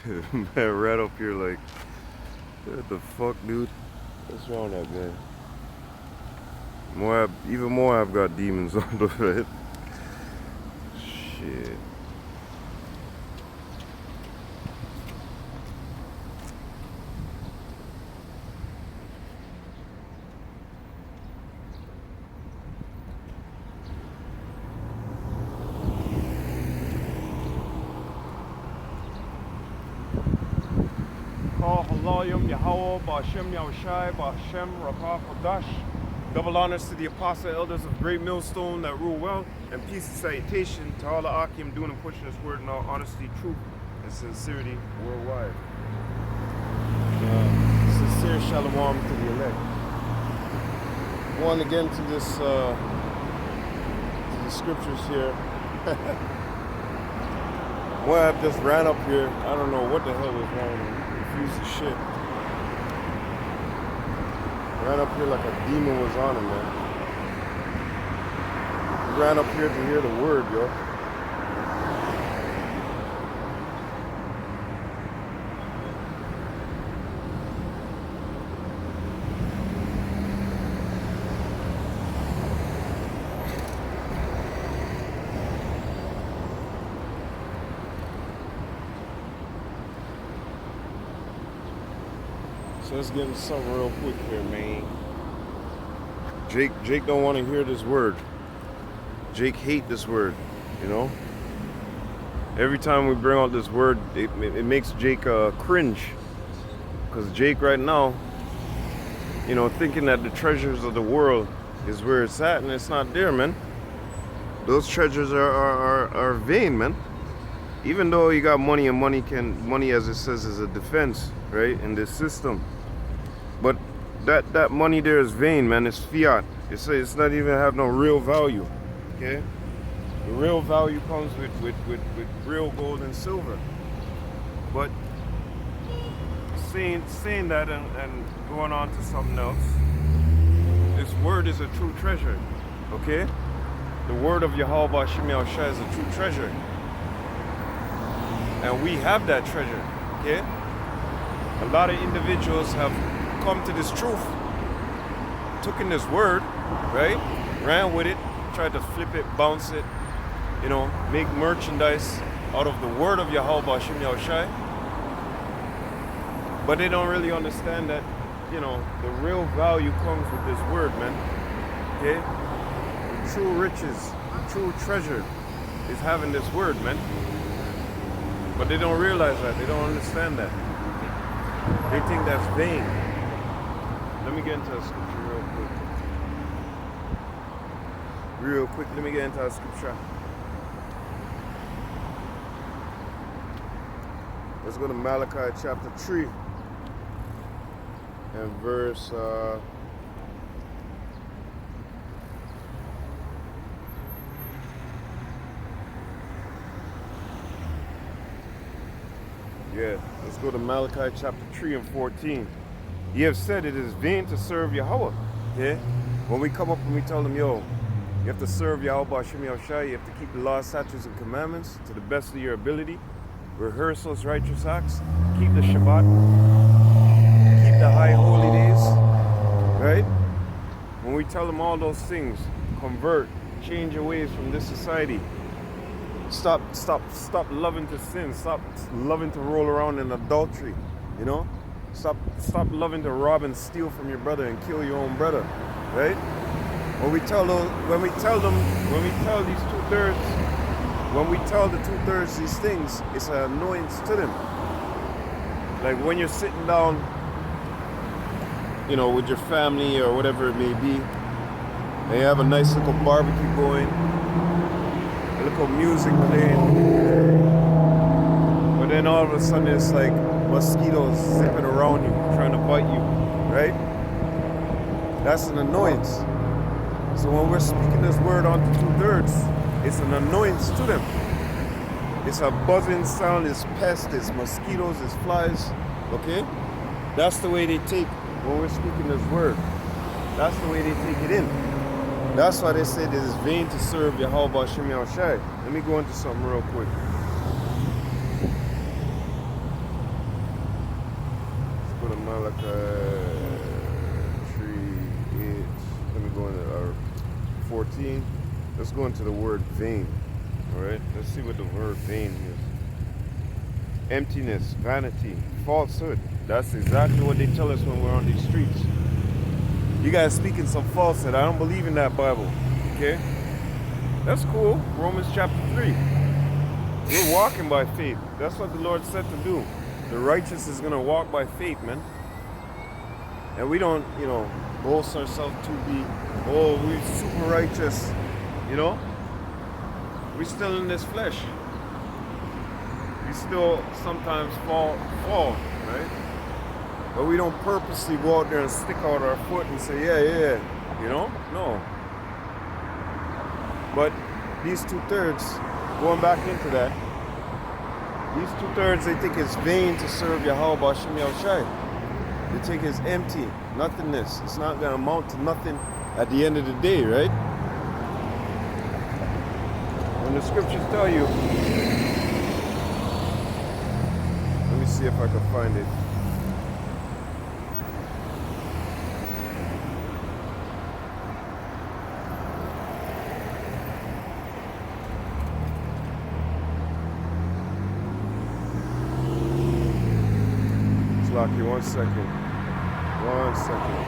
Man, right up here like, what the fuck, dude? What's wrong with that, man? Moab, even Moab got demons on the head. Shit. Call Halayim Yahweh Ba'Shem Yahushai Ba'Shem Rakah Kodash. Double honors to the apostle elders of Great Millstone that rule well, and peace and salutation to all the Akim doing and pushing this word in all honesty, truth, and sincerity worldwide. Sincere shalom to the elect. Going again to this to the scriptures here. Moab just ran up here. I don't know what the hell was wrong with him. He confused as shit. Ran up here like a demon was on him, man. He ran up here to hear the word, yo. So let's get into something real quick here, man. Jake don't want to hear this word. Jake hate this word, you know? Every time we bring out this word, it makes Jake cringe. Because Jake right now, you know, thinking that the treasures of the world is where it's at, and it's not there, man. Those treasures are vain, man. Even though you got money, and money, as it says, is a defense, right, in this system. But that money there is vain, man. It's fiat. It's not even have no real value. Okay? The real value comes with real gold and silver. But saying that and going on to something else, this word is a true treasure. Okay? The word of Yahweh Shem Yahushai is a true treasure. And we have that treasure. Okay? A lot of individuals have come to this truth, took in this word, right? Ran with it, tried to flip it, bounce it, you know, make merchandise out of the word of Yahweh Shem Yahushai. But they don't really understand that, you know, the real value comes with this word, man. Okay? The true riches, the true treasure is having this word, man. But they don't realize that. They don't understand that. They think that's vain. Let me get into a scripture real quick. Real quick, let me get into a scripture. Let's go to Malachi chapter 3 and verse let's go to Malachi chapter 3 and 14. Ye have said it is vain to serve Yahweh. Okay? When we come up and we tell them, yo, you have to serve Yahweh Shem Yahushai, you have to keep the laws, statutes, and commandments to the best of your ability. Rehearse those righteous acts. Keep the Shabbat. Keep the high holy days. Right? When we tell them all those things, convert, change your ways from this society. Stop loving to sin. Stop loving to roll around in adultery. You know? Stop loving to rob and steal from your brother and kill your own brother. Right? When we tell these two-thirds, when we tell the two-thirds these things, it's an annoyance to them. Like when you're sitting down, you know, with your family or whatever it may be, and you have a nice little barbecue going, a little music playing, but then all of a sudden it's like mosquitoes zipping around you, trying to bite you, right? That's an annoyance. So when we're speaking this word onto two-thirds, it's an annoyance to them. It's a buzzing sound, it's pests, it's mosquitoes, it's flies, okay? That's the way they take when we're speaking this word. That's the way they take it in. That's why they say it is vain to serve Yahweh Shem Yahushai. Let me go into something real quick. go to Malachi 3:8. Let me go into 14. Let's go into the word vain. All right. Let's see what the word vain is. Emptiness, vanity, falsehood. That's exactly what they tell us when we're on these streets. You guys speaking some falsehood. I don't believe in that Bible. Okay? That's cool. Romans chapter 3. We're walking by faith. That's what the Lord said to do. The righteous is going to walk by faith, man. And we don't, boast ourselves to be, we're super righteous. We're still in this flesh. We still sometimes fall, right? But we don't purposely go out there and stick out our foot and say, yeah, no. But these 2/3, going back into that, these 2/3, they think it's vain to serve Yahweh Hashem Yahushai. They think it's empty, nothingness. It's not going to amount to nothing at the end of the day, right? When the scriptures tell you, let me see if I can find it. Lucky, 1 second. 1 second.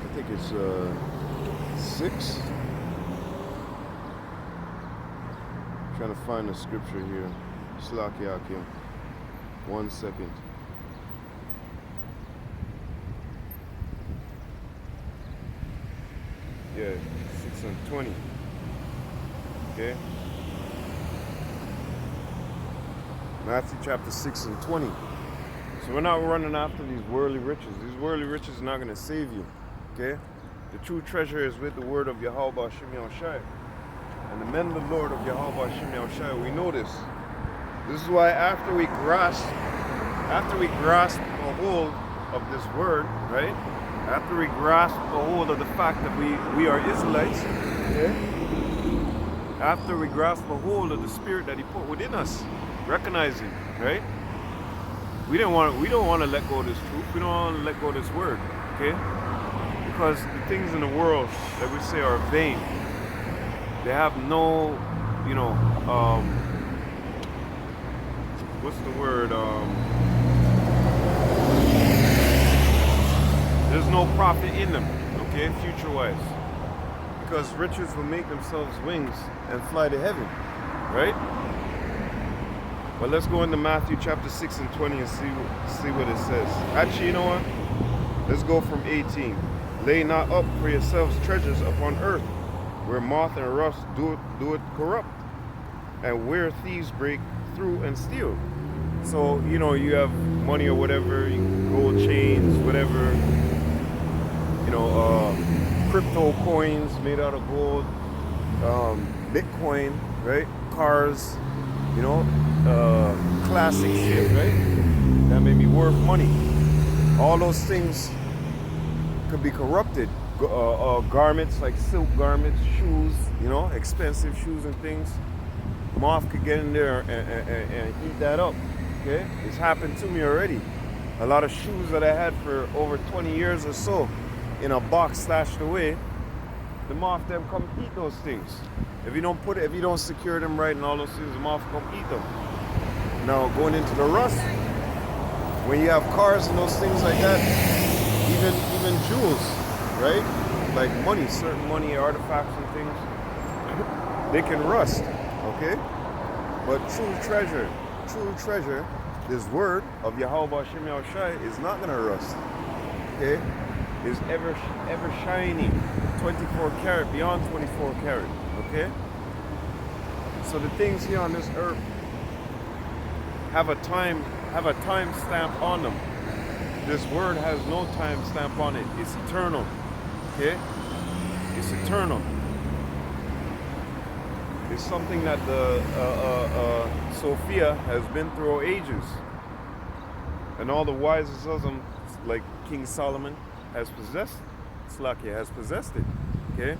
I think it's 6. Trying to find the scripture here. Slaki Akim. 1 second. Yeah, 6 and 20. Okay. Matthew chapter 6 and 20. So we're not running after these worldly riches. These worldly riches are not going to save you. Okay. The true treasure is with the word of Yahweh Hashem Yahushai. And the men of the Lord of Yahweh Hashem Yahushai, we know this. This is why after we grasp a hold of this word, right? After we grasp a hold of the fact that we are Israelites, okay? After we grasp a hold of the spirit that He put within us, recognizing, right? We don't want to let go of this truth. We don't want to let go of this word, okay? Because the things in the world that we say are vain, they have no, what's the word? There's no profit in them, okay, future-wise. Because riches will make themselves wings and fly to heaven, right? But let's go into Matthew chapter 6 and 20 and see what it says. Actually, you know what? Let's go from 18. Lay not up for yourselves treasures upon earth, where moth and rust do it corrupt, and where thieves break through and steal. So, you have money or whatever, gold chains, whatever, crypto coins made out of gold, Bitcoin, right? Cars, classic shit, right? That may be worth money. All those things could be corrupted. Garments like silk garments, shoes, expensive shoes and things. Moth could get in there and eat that up. Okay, it's happened to me already. A lot of shoes that I had for over 20 years or so in a box stashed away, the moth them come eat those things. If you don't secure them right and all those things, the moth come eat them. Now going into the rust, when you have cars and those things like that, even jewels, right? Like money, certain money, artifacts and things, they can rust, okay? But true treasure, this word of Yahweh Hashem Yahushai is not gonna rust, okay? Is ever shining, 24 karat, beyond 24 karat, okay? So the things here on this earth have a time stamp on them. This word has no time stamp on it. It's eternal, okay? It's eternal. It's something that the Sophia has been through ages, and all the wisest of them, like King Solomon, has possessed. Slakia has possessed it. Okay?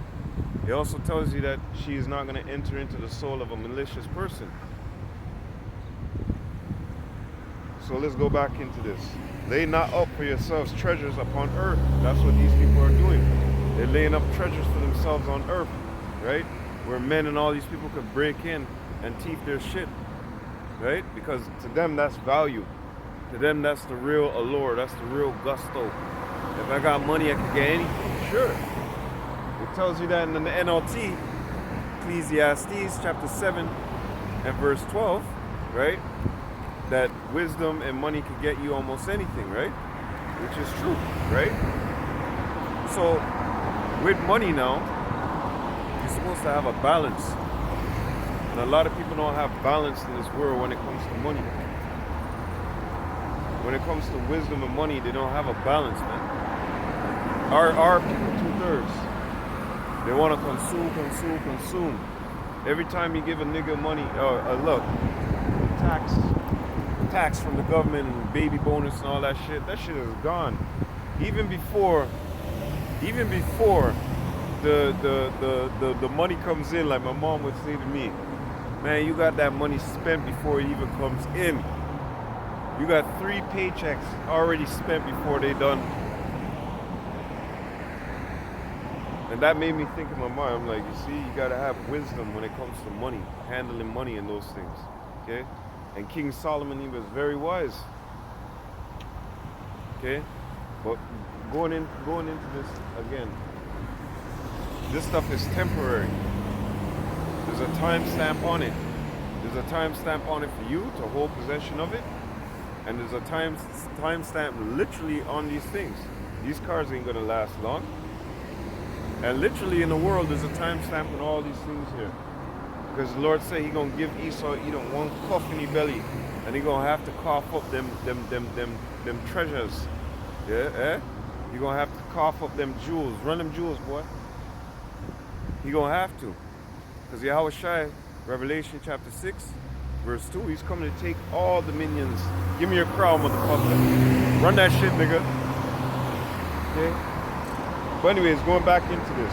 It also tells you that she is not going to enter into the soul of a malicious person. So let's go back into this. Lay not up for yourselves treasures upon earth. That's what these people are doing. They're laying up treasures for themselves on earth, right? Where men and all these people could break in and thief their shit, right? Because to them that's value. To them that's the real allure. That's the real gusto. If I got money, I can get anything. Sure. It tells you that in the NLT, Ecclesiastes chapter 7 and verse 12, right? That wisdom and money can get you almost anything, right? Which is true, right? So with money now, you're supposed to have a balance. And a lot of people don't have balance in this world when it comes to money. When it comes to wisdom and money, they don't have a balance, man. Our people, 2/3, they want to consume. Every time you give a nigga money, look, tax from the government and baby bonus and all that shit is gone. Even before the money comes in, like my mom would say to me, man, you got that money spent before it even comes in. You got 3 paychecks already spent before they done. And that made me think in my mind, I'm like, you see, you gotta have wisdom when it comes to money, handling money and those things, okay? And King Solomon, he was very wise, okay? But going into this again, this stuff is temporary. There's a time stamp on it. There's a time stamp on it for you to hold possession of it. And there's a time stamp literally on these things. These cars ain't gonna last long. And literally in the world, there's a time stamp on all these things here. Because the Lord said He gonna give Esau Edom one cuff in his belly, and he gonna have to cough up them treasures. Yeah, He gonna have to cough up them jewels. Run them jewels, boy. He gonna have to. Because Yahweh Shai, Revelation chapter 6, verse 2, He's coming to take all dominions. Give me your crown, motherfucker. Run that shit, nigga. Okay? But anyways, going back into this.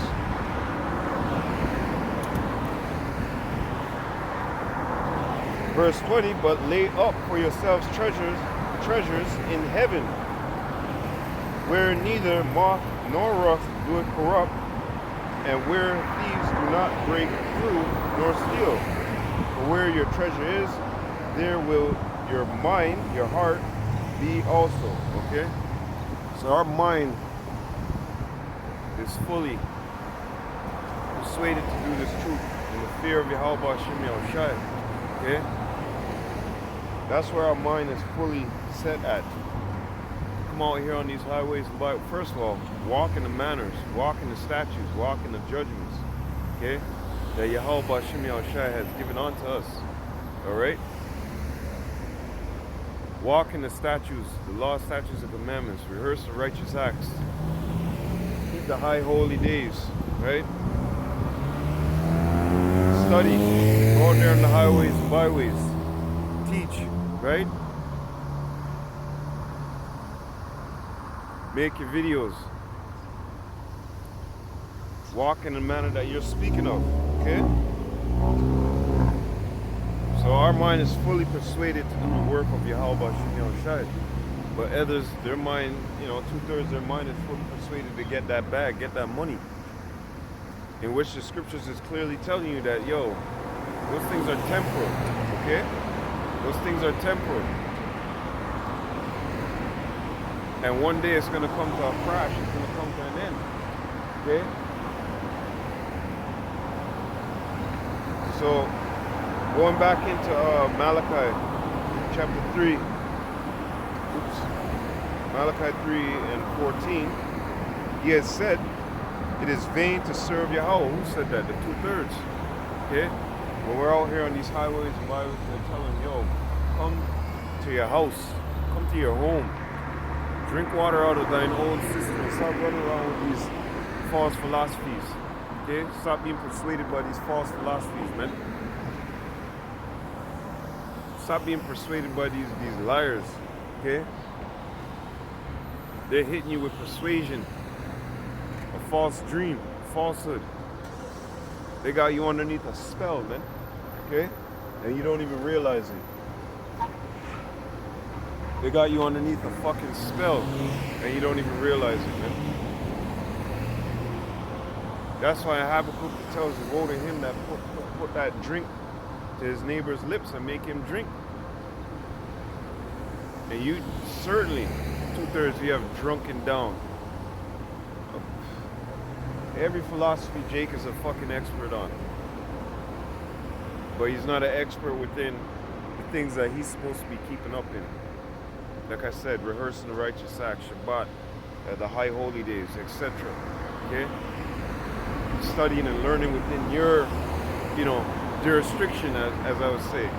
Verse 20, but lay up for yourselves treasures in heaven, where neither moth nor rust do it corrupt, and where thieves do not break through nor steal. For where your treasure is, there will your mind, your heart, be also. Okay? So our mind is fully persuaded to do this truth in the fear of Yahweh Hashem Yahushai. Okay? That's where our mind is fully set at. Come out here on these highways and by, first of all, walk in the manners, walk in the statutes, walk in the judgments, okay, that Yahweh Hashem Yahushai has given unto us. Alright? Walk in the statutes, the law, statutes, and commandments, rehearse the righteous acts. Keep the high holy days, right? Study. Go out there on the highways and byways. Teach, right? Make your videos. Walk in the manner that you're speaking of, okay? So our mind is fully persuaded to do the work of Yahweh Hashem Yahushai. But others, their mind, 2/3 their mind is fully persuaded to get that bag, get that money. In which the scriptures is clearly telling you that, those things are temporal, okay? Those things are temporal. And one day it's going to come to a crash, it's going to come to an end, okay? So, going back into Malachi chapter 3, Malachi 3 and 14, He has said, it is vain to serve Yahweh. Who said that? The 2/3. Okay? When we're out here on these highways and byways, they're telling, come to your house, come to your home, drink water out of thine own cistern, stop running around with these false philosophies. Okay? Stop being persuaded by these false philosophies, man. Stop being persuaded by these liars. Okay? They're hitting you with persuasion, a false dream, falsehood. They got you underneath a spell, man. Okay? And you don't even realize it. They got you underneath a fucking spell and you don't even realize it, man. That's why Habakkuk tells you, woe to him that put that drink to his neighbor's lips and make him drink. And you certainly, 2/3 you have drunken down. Every philosophy Jake is a fucking expert on. But he's not an expert within the things that he's supposed to be keeping up in. Like I said, rehearsing the righteous act, Shabbat, the high holy days, etc. Okay? Studying and learning within your, jurisdiction, as I would say.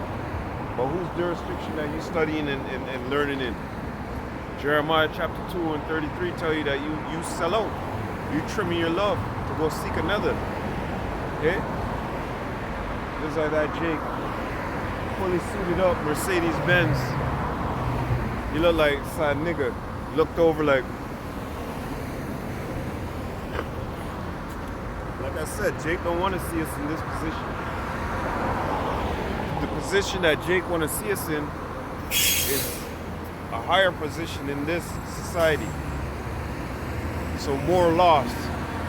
But whose jurisdiction are you studying and learning in? Jeremiah chapter 2 and 33 tell you that you sell out. You trimming your love to go seek another. Okay? Just like that Jake. Fully suited up, Mercedes Benz. You look like sad nigga. Looked over like I said, Jake don't want to see us in this position. The position that Jake want to see us in is a higher position in this society. So more lost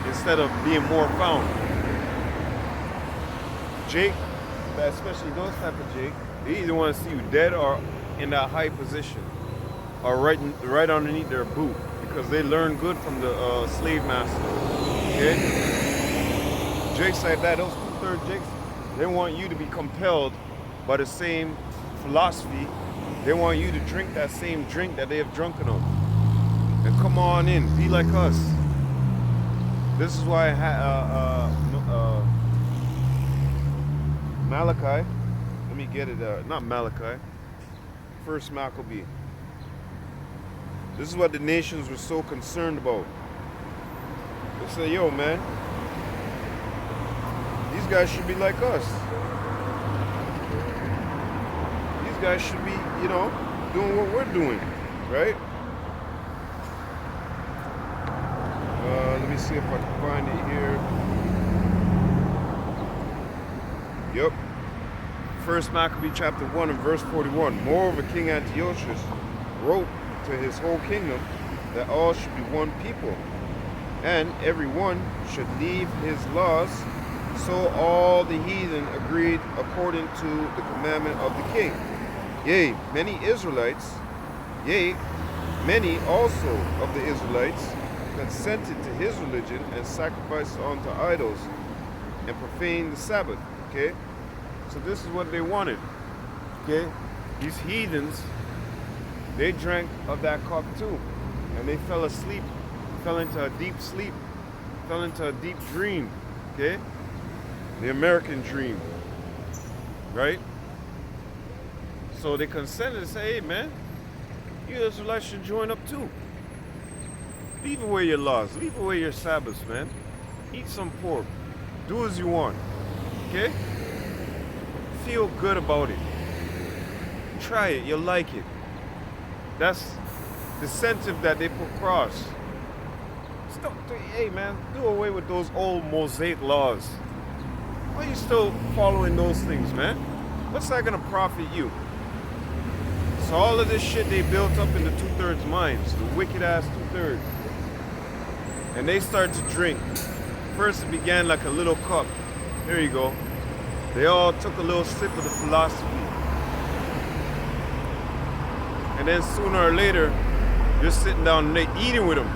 instead of being more found. Jake, especially those type of Jake, they either want to see you dead or in that high position, or right underneath their boot, because they learn good from the slave master. Okay? Jakes like that, those 2/3 Jakes, they want you to be compelled by the same philosophy. They want you to drink that same drink that they have drunken on. And come on in, be like us. This is why Malachi, let me get it, not Malachi, First Maccabee. This is what the nations were so concerned about. They say, yo man, these guys should be like us. These guys should be, doing what we're doing, right? Let me see if I can find it here. Yep. First Maccabee chapter 1 and verse 41. Moreover, King Antiochus wrote to his whole kingdom that all should be one people, and every one should leave his laws. So all the heathen agreed according to the commandment of the king. Yea, many also of the Israelites consented to his religion and sacrificed unto idols and profaned the Sabbath. Okay? So this is what they wanted. Okay? These heathens, they drank of that cup too. And they fell asleep, fell into a deep sleep, fell into a deep dream. Okay? The American dream. Right? So they consented to say, hey man, you Israelites should join up too. Leave away your laws, leave away your Sabbaths, man. Eat some pork. Do as you want. Okay? Feel good about it. Try it, you'll like it. That's the incentive that they put across. Hey man, do away with those old Mosaic laws. Why are you still following those things, man? What's that gonna profit you? So all of this shit they built up in the 2/3 minds, the wicked ass 2/3. And they start to drink. First it began like a little cup. There you go. They all took a little sip of the philosophy. And then sooner or later, you're sitting down and they eating with them.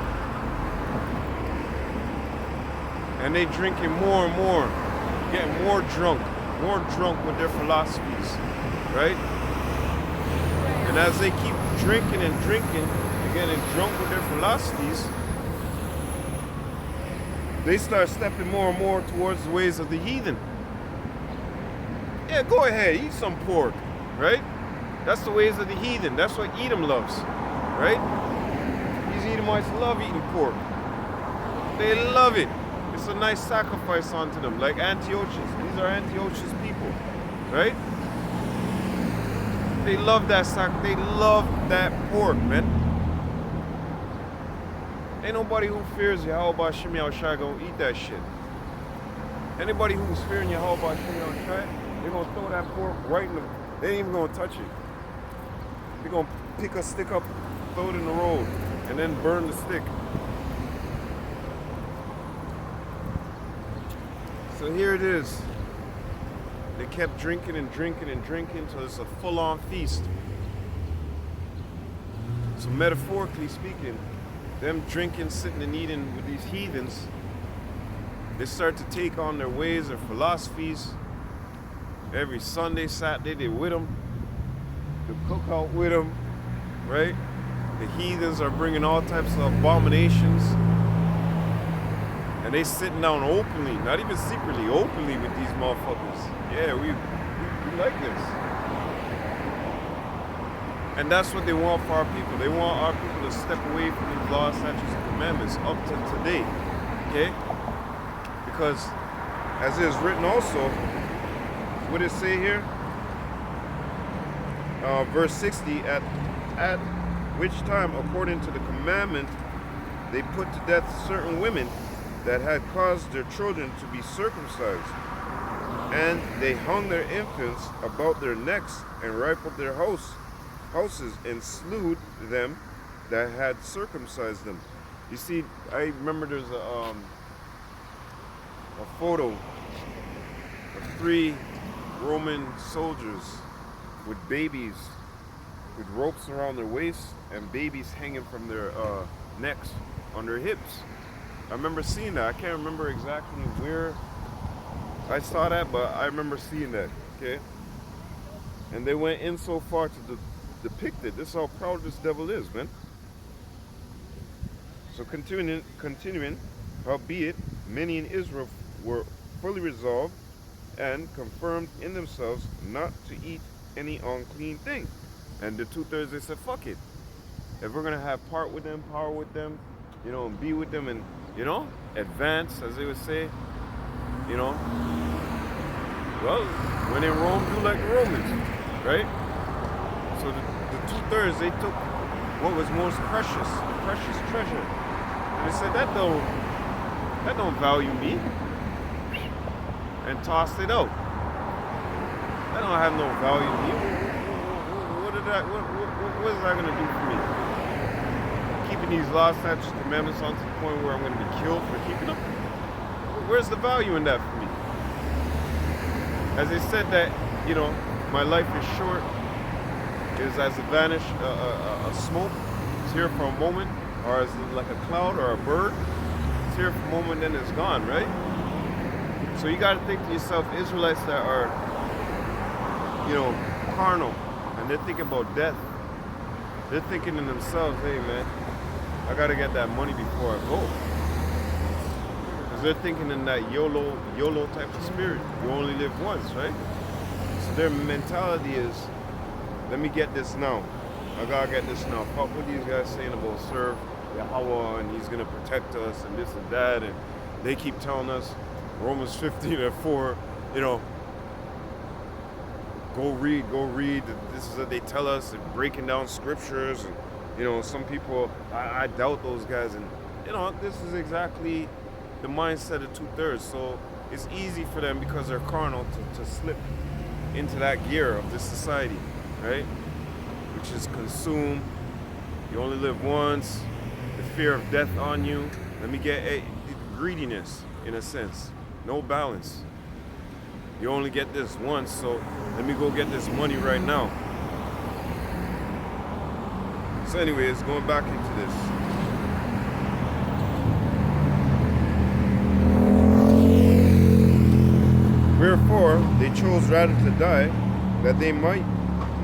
And they drinking more and more, getting more drunk with their philosophies, right? And as they keep drinking and getting drunk with their philosophies, they start stepping more and more towards the ways of the heathen. Yeah, go ahead, eat some pork, right? That's the ways of the heathen. That's what Edom loves, right? These Edomites love eating pork. They love it. It's a nice sacrifice unto them, like Antiochus. These are Antiochus people, right? They love that they love that pork, man. Ain't nobody who fears Yahweh Shem Yahushua gonna eat that shit. Anybody who's fearing Yahweh Shem Yahushua, they're gonna throw that pork right in the, they ain't even gonna touch it. They're gonna pick a stick up, throw it in the road, and then burn the stick. So here it is. They kept drinking and drinking and drinking till it's a full-on feast. So metaphorically speaking, them drinking, sitting and eating with these heathens, they start to take on their ways, their philosophies. Every Sunday, Saturday, they with them. They cook out with them, right? The heathens are bringing all types of abominations. And they sitting down openly, not even secretly, openly with these motherfuckers. Yeah, we like this. And that's what they want for our people. They want our people to step away from these laws, statutes, and commandments up to today. Okay? Because as it is written also, what does it say here? Verse 60, at which time, according to the commandment, they put to death certain women that had caused their children to be circumcised. And they hung their infants about their necks and rifled their houses and slew them that had circumcised them. You see, I remember there's a photo of 3 Roman soldiers with babies with ropes around their waists and babies hanging from their necks on their hips. I remember seeing that. I can't remember exactly where I saw that, but I remember seeing that, okay? And they went in so far to depict it. This is how proud this devil is, man. So continuing, howbeit, many in Israel were fully resolved and confirmed in themselves not to eat any unclean thing. And the 2/3, they said, fuck it. If we're going to have part with them, power with them, you know, and be with them and, you know, advance, as they would say, you know. Well, when in Rome, do like the Romans, right? So the 2/3, they took what was most precious, the precious treasure. And they said, that don't value me. And tossed it out. That don't have no value to me. What is that going to do for me? Keeping these laws, statutes, commandments on to the point where I'm going to be killed for keeping them? Where's the value in that for me? As they said that, you know, my life is short, is as a vanish, a smoke. It's here for a moment, or as like a cloud or a bird. It's here for a moment, then it's gone, right? So you got to think to yourself, Israelites that are, you know, carnal, and they're thinking about death. They're thinking to themselves, hey man, I got to get that money before I go. Because they're thinking in that YOLO type of spirit. You only live once, right? So their mentality is, let me get this now. I got to get this now. Fuck what these guys saying about serve Yahweh and he's going to protect us and this and that. And they keep telling us, Romans 15:4, you know, go read. This is what they tell us, and breaking down scriptures. And, you know, some people, I doubt those guys. And, you know, this is exactly the mindset of 2/3. So it's easy for them, because they're carnal, to slip into that gear of this society, right? Which is consume. You only live once. The fear of death on you. Let me get greediness, in a sense. No balance. You only get this once, so let me go get this money right now. So anyways, going back into this. Wherefore they chose rather to die, that they might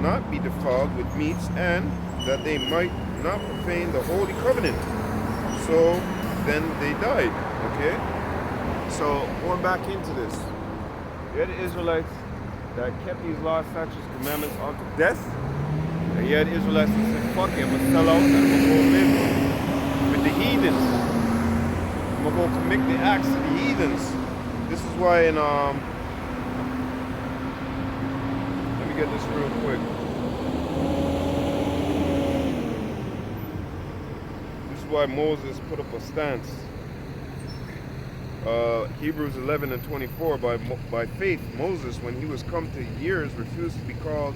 not be defiled with meats, and that they might not profane the holy covenant. So then they died, okay? So, going back into this, you had the Israelites that kept these laws, statutes, commandments unto death, and you had Israelites that said, fuck it, I'm going to sell out and I'm going to go live with the heathens. I'm going to go commit the acts of the heathens. This is why in, let me get this real quick. This is why Moses put up a stance. Hebrews 11 and 24, by faith, Moses, when he was come to years, refused to be called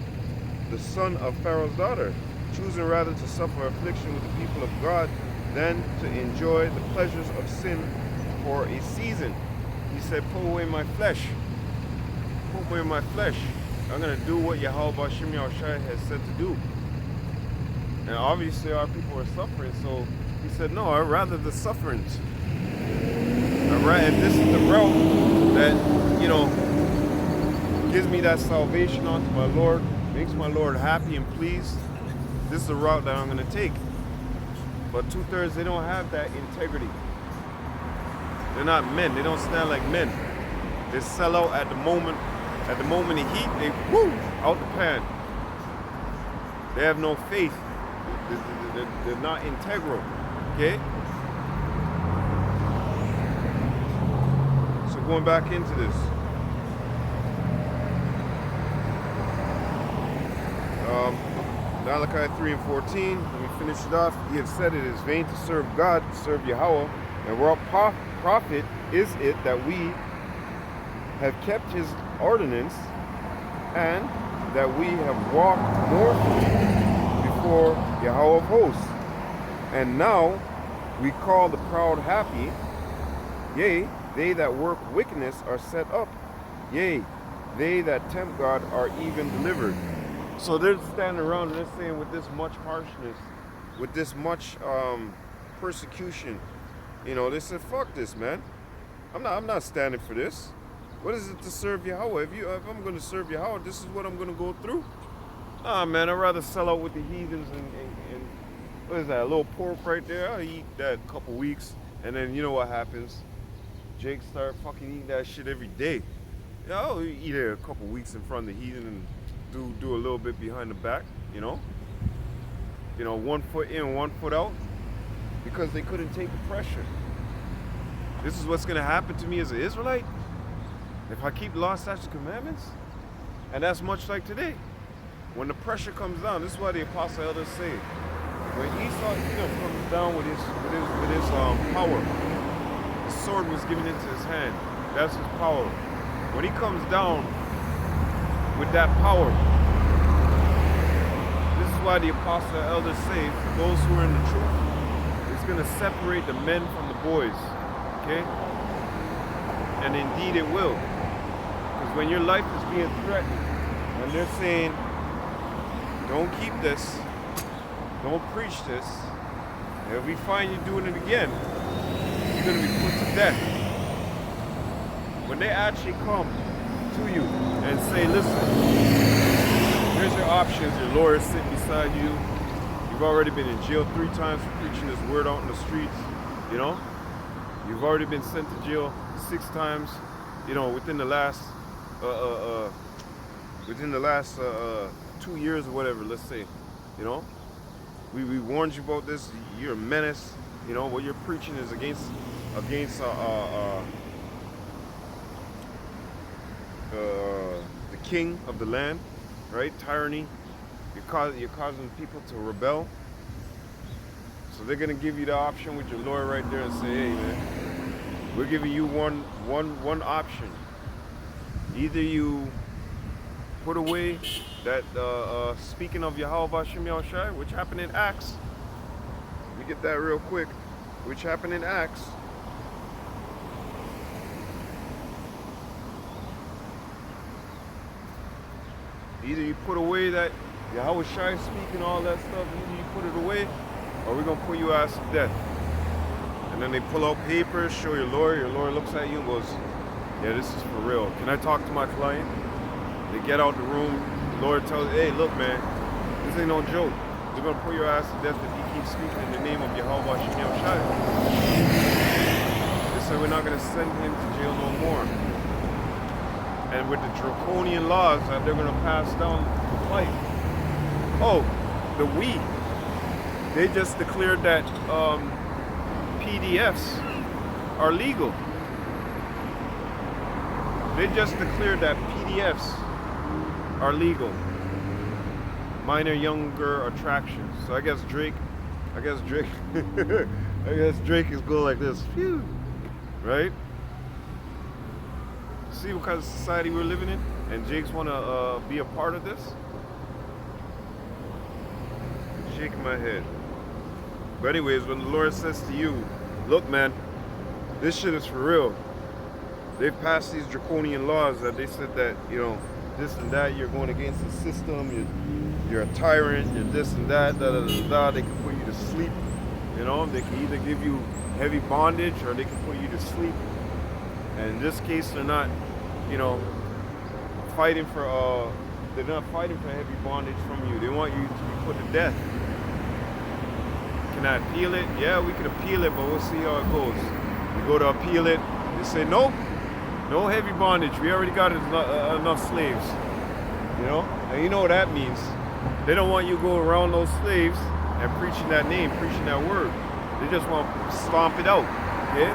the son of Pharaoh's daughter, choosing rather to suffer affliction with the people of God than to enjoy the pleasures of sin for a season. He said, put away my flesh. Put away my flesh. I'm going to do what Yahweh Bashim Yahushai has said to do. And obviously our people are suffering, so he said, no, I'd rather the sufferings. And this is the route that, you know, gives me that salvation unto my Lord, makes my Lord happy and pleased. This is the route that I'm going to take. But 2/3, they don't have that integrity. They're not men. They don't stand like men. They sell out at the moment. At the moment of heat, they woo out the pan. They have no faith. They're not integral. Okay? So going back into this. Malachi 3 and 14, let me finish it off. He had said it is vain to serve God, to serve Yahweh, and what profit is it that we have kept his ordinance, and that we have walked mournfully before Yahweh of hosts. And now we call the proud happy, yea, they that work wickedness are set up, yea, they that tempt God are even delivered. So they're standing around and they're saying, with this much harshness, with this much persecution, you know, they said, fuck this, man. I'm not standing for this. What is it to serve Yahweh? If I'm going to serve Yahweh, this is what I'm going to go through. Ah, man, I'd rather sell out with the heathens and what is that, a little pork right there? I'll eat that a couple weeks, and then you know what happens. Jake start fucking eating that shit every day. Yeah, I'll eat it a couple weeks in front of the heathen and do a little bit behind the back, you know? You know, 1 foot in, 1 foot out, because they couldn't take the pressure. This is what's going to happen to me as an Israelite if I keep the law, statutes, and commandments. And that's much like today. When the pressure comes down, this is why the apostle elders say, when Esau comes down with his power, the sword was given into his hand. That's his power. When he comes down with that power, this is why the apostle elders say, for those who are in the truth, it's going to separate the men from the boys. Okay? And indeed it will. Because when your life is being threatened, when they're saying, don't keep this, don't preach this, and if we find you doing it again, you're going to be put to death. When they actually come to you and say, listen, here's your options, your lawyer's sitting beside you, you've already been in jail 3 times for preaching this word out in the streets, you know? You've already been sent to jail 6 times, you know, within the last 2 years or whatever, let's say, you know. We warned you about this. You're a menace. You know what you're preaching is against the king of the land, right? Tyranny. You're causing people to rebel. So they're gonna give you the option with your lawyer right there and say, hey man, we're giving you one option. Either you put away that speaking of Yahweh Bashim Yahushai, which happened in Acts. Let me get that real quick. Which happened in Acts. Either you put away that Yahweh Shai speaking all that stuff, either you put it away, or we're gonna put you ass to death. And then they pull out papers, show your lawyer looks at you and goes, yeah, this is for real. Can I talk to my client? They get out the room, the lawyer tells you, hey, look man, this ain't no joke. We're gonna put your ass to death if you keep speaking in the name of Yahweh Bashim Yahushai. They said we're not gonna send him to jail no more. And with the draconian laws that they're gonna pass down the pipe. Oh, the weed. They just declared that PDFs are legal. They just declared that PDFs are legal. Minor younger attractions. So I guess Drake I guess Drake is going like this. Phew. Right? See what kind of society we're living in? And Jake's want to be a part of this? I'm shaking my head. But anyways, when the Lord says to you, look, man, this shit is for real. They've passed these draconian laws that they said that, this and that, you're going against the system, you're a tyrant, you're this and that, da da da da. They can put you to sleep, They can either give you heavy bondage or they can put you to sleep. And in this case, they're not, fighting for heavy bondage from you. They want you to be put to death. Can I appeal it? Yeah, we can appeal it, but we'll see how it goes. We go to appeal it, they say, nope, no heavy bondage. We already got enough slaves. And you know what that means. They don't want you to go around those slaves and preaching that name, preaching that word. They just want to stomp it out. Okay?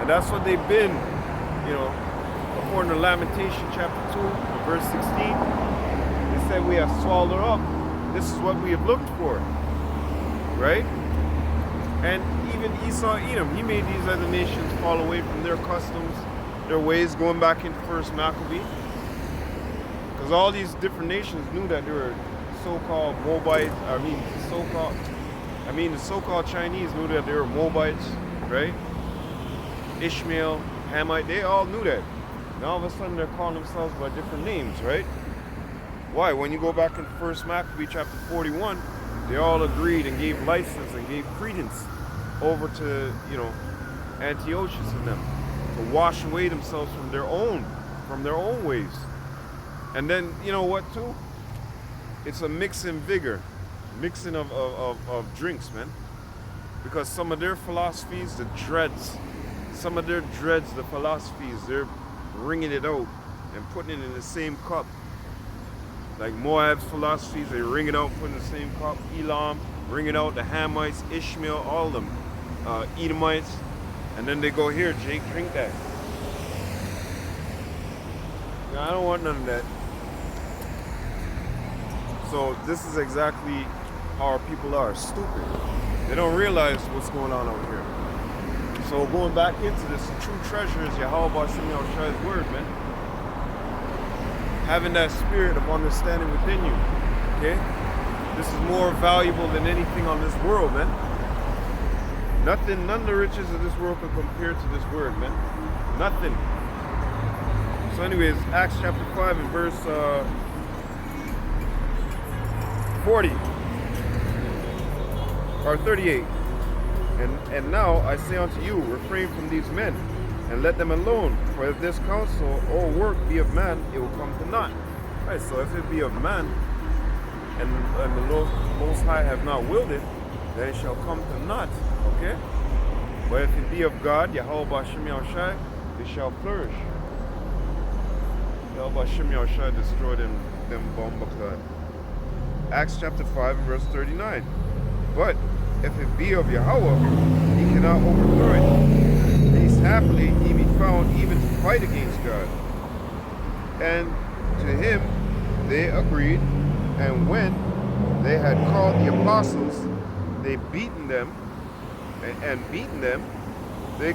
And that's what they've been, according to Lamentation chapter 2, verse 16. They said we have swallowed up. This is what we have looked for. Right? And even Esau, Edom, he made these other nations fall away from their customs, their ways, going back into First Maccabee. Because all these different nations knew that they were so-called Moabites, the so-called Chinese knew that they were Moabites, right? Ishmael, Hamite, they all knew that. Now all of a sudden they're calling themselves by different names, right? Why? When you go back in First Maccabee chapter 41, they all agreed and gave license and gave credence over to, Antiochus and them to wash away themselves from their own ways. And then, you know what too? It's a mixing of drinks, man. Because some of their philosophies, the philosophies, they're wringing it out and putting it in the same cup. Like Moab's philosophies, they wring it out, put it in the same cup. Elam, wring it out. The Hamites, Ishmael, all of them. Edomites. And then they go, here, Jake, drink that. I don't want none of that. So this is exactly how our people are, stupid. They don't realize what's going on out here. So going back into this, the true treasure is Yahweh Bashim Yahushai's word, man. Having that spirit of understanding within you, okay? This is more valuable than anything on this world, man. None of the riches of this world can compare to this word, man. Nothing. So anyways, Acts chapter 5 and verse 40 or 38. And now I say unto you, refrain from these men and let them alone. For if this counsel or work be of man, it will come to naught. Right, so if it be of man and the Most High have not willed it, then it shall come to naught. Okay? But if it be of God, Yahweh Bashim Yahushai, it shall flourish. Yahweh Bashim Yahushai destroy them bombaklad. Acts chapter 5 verse 39. But if it be of Yahweh, he cannot overthrow it. Least happily he be found even to fight against God. And to him they agreed, and when they had called the apostles, they beaten them, they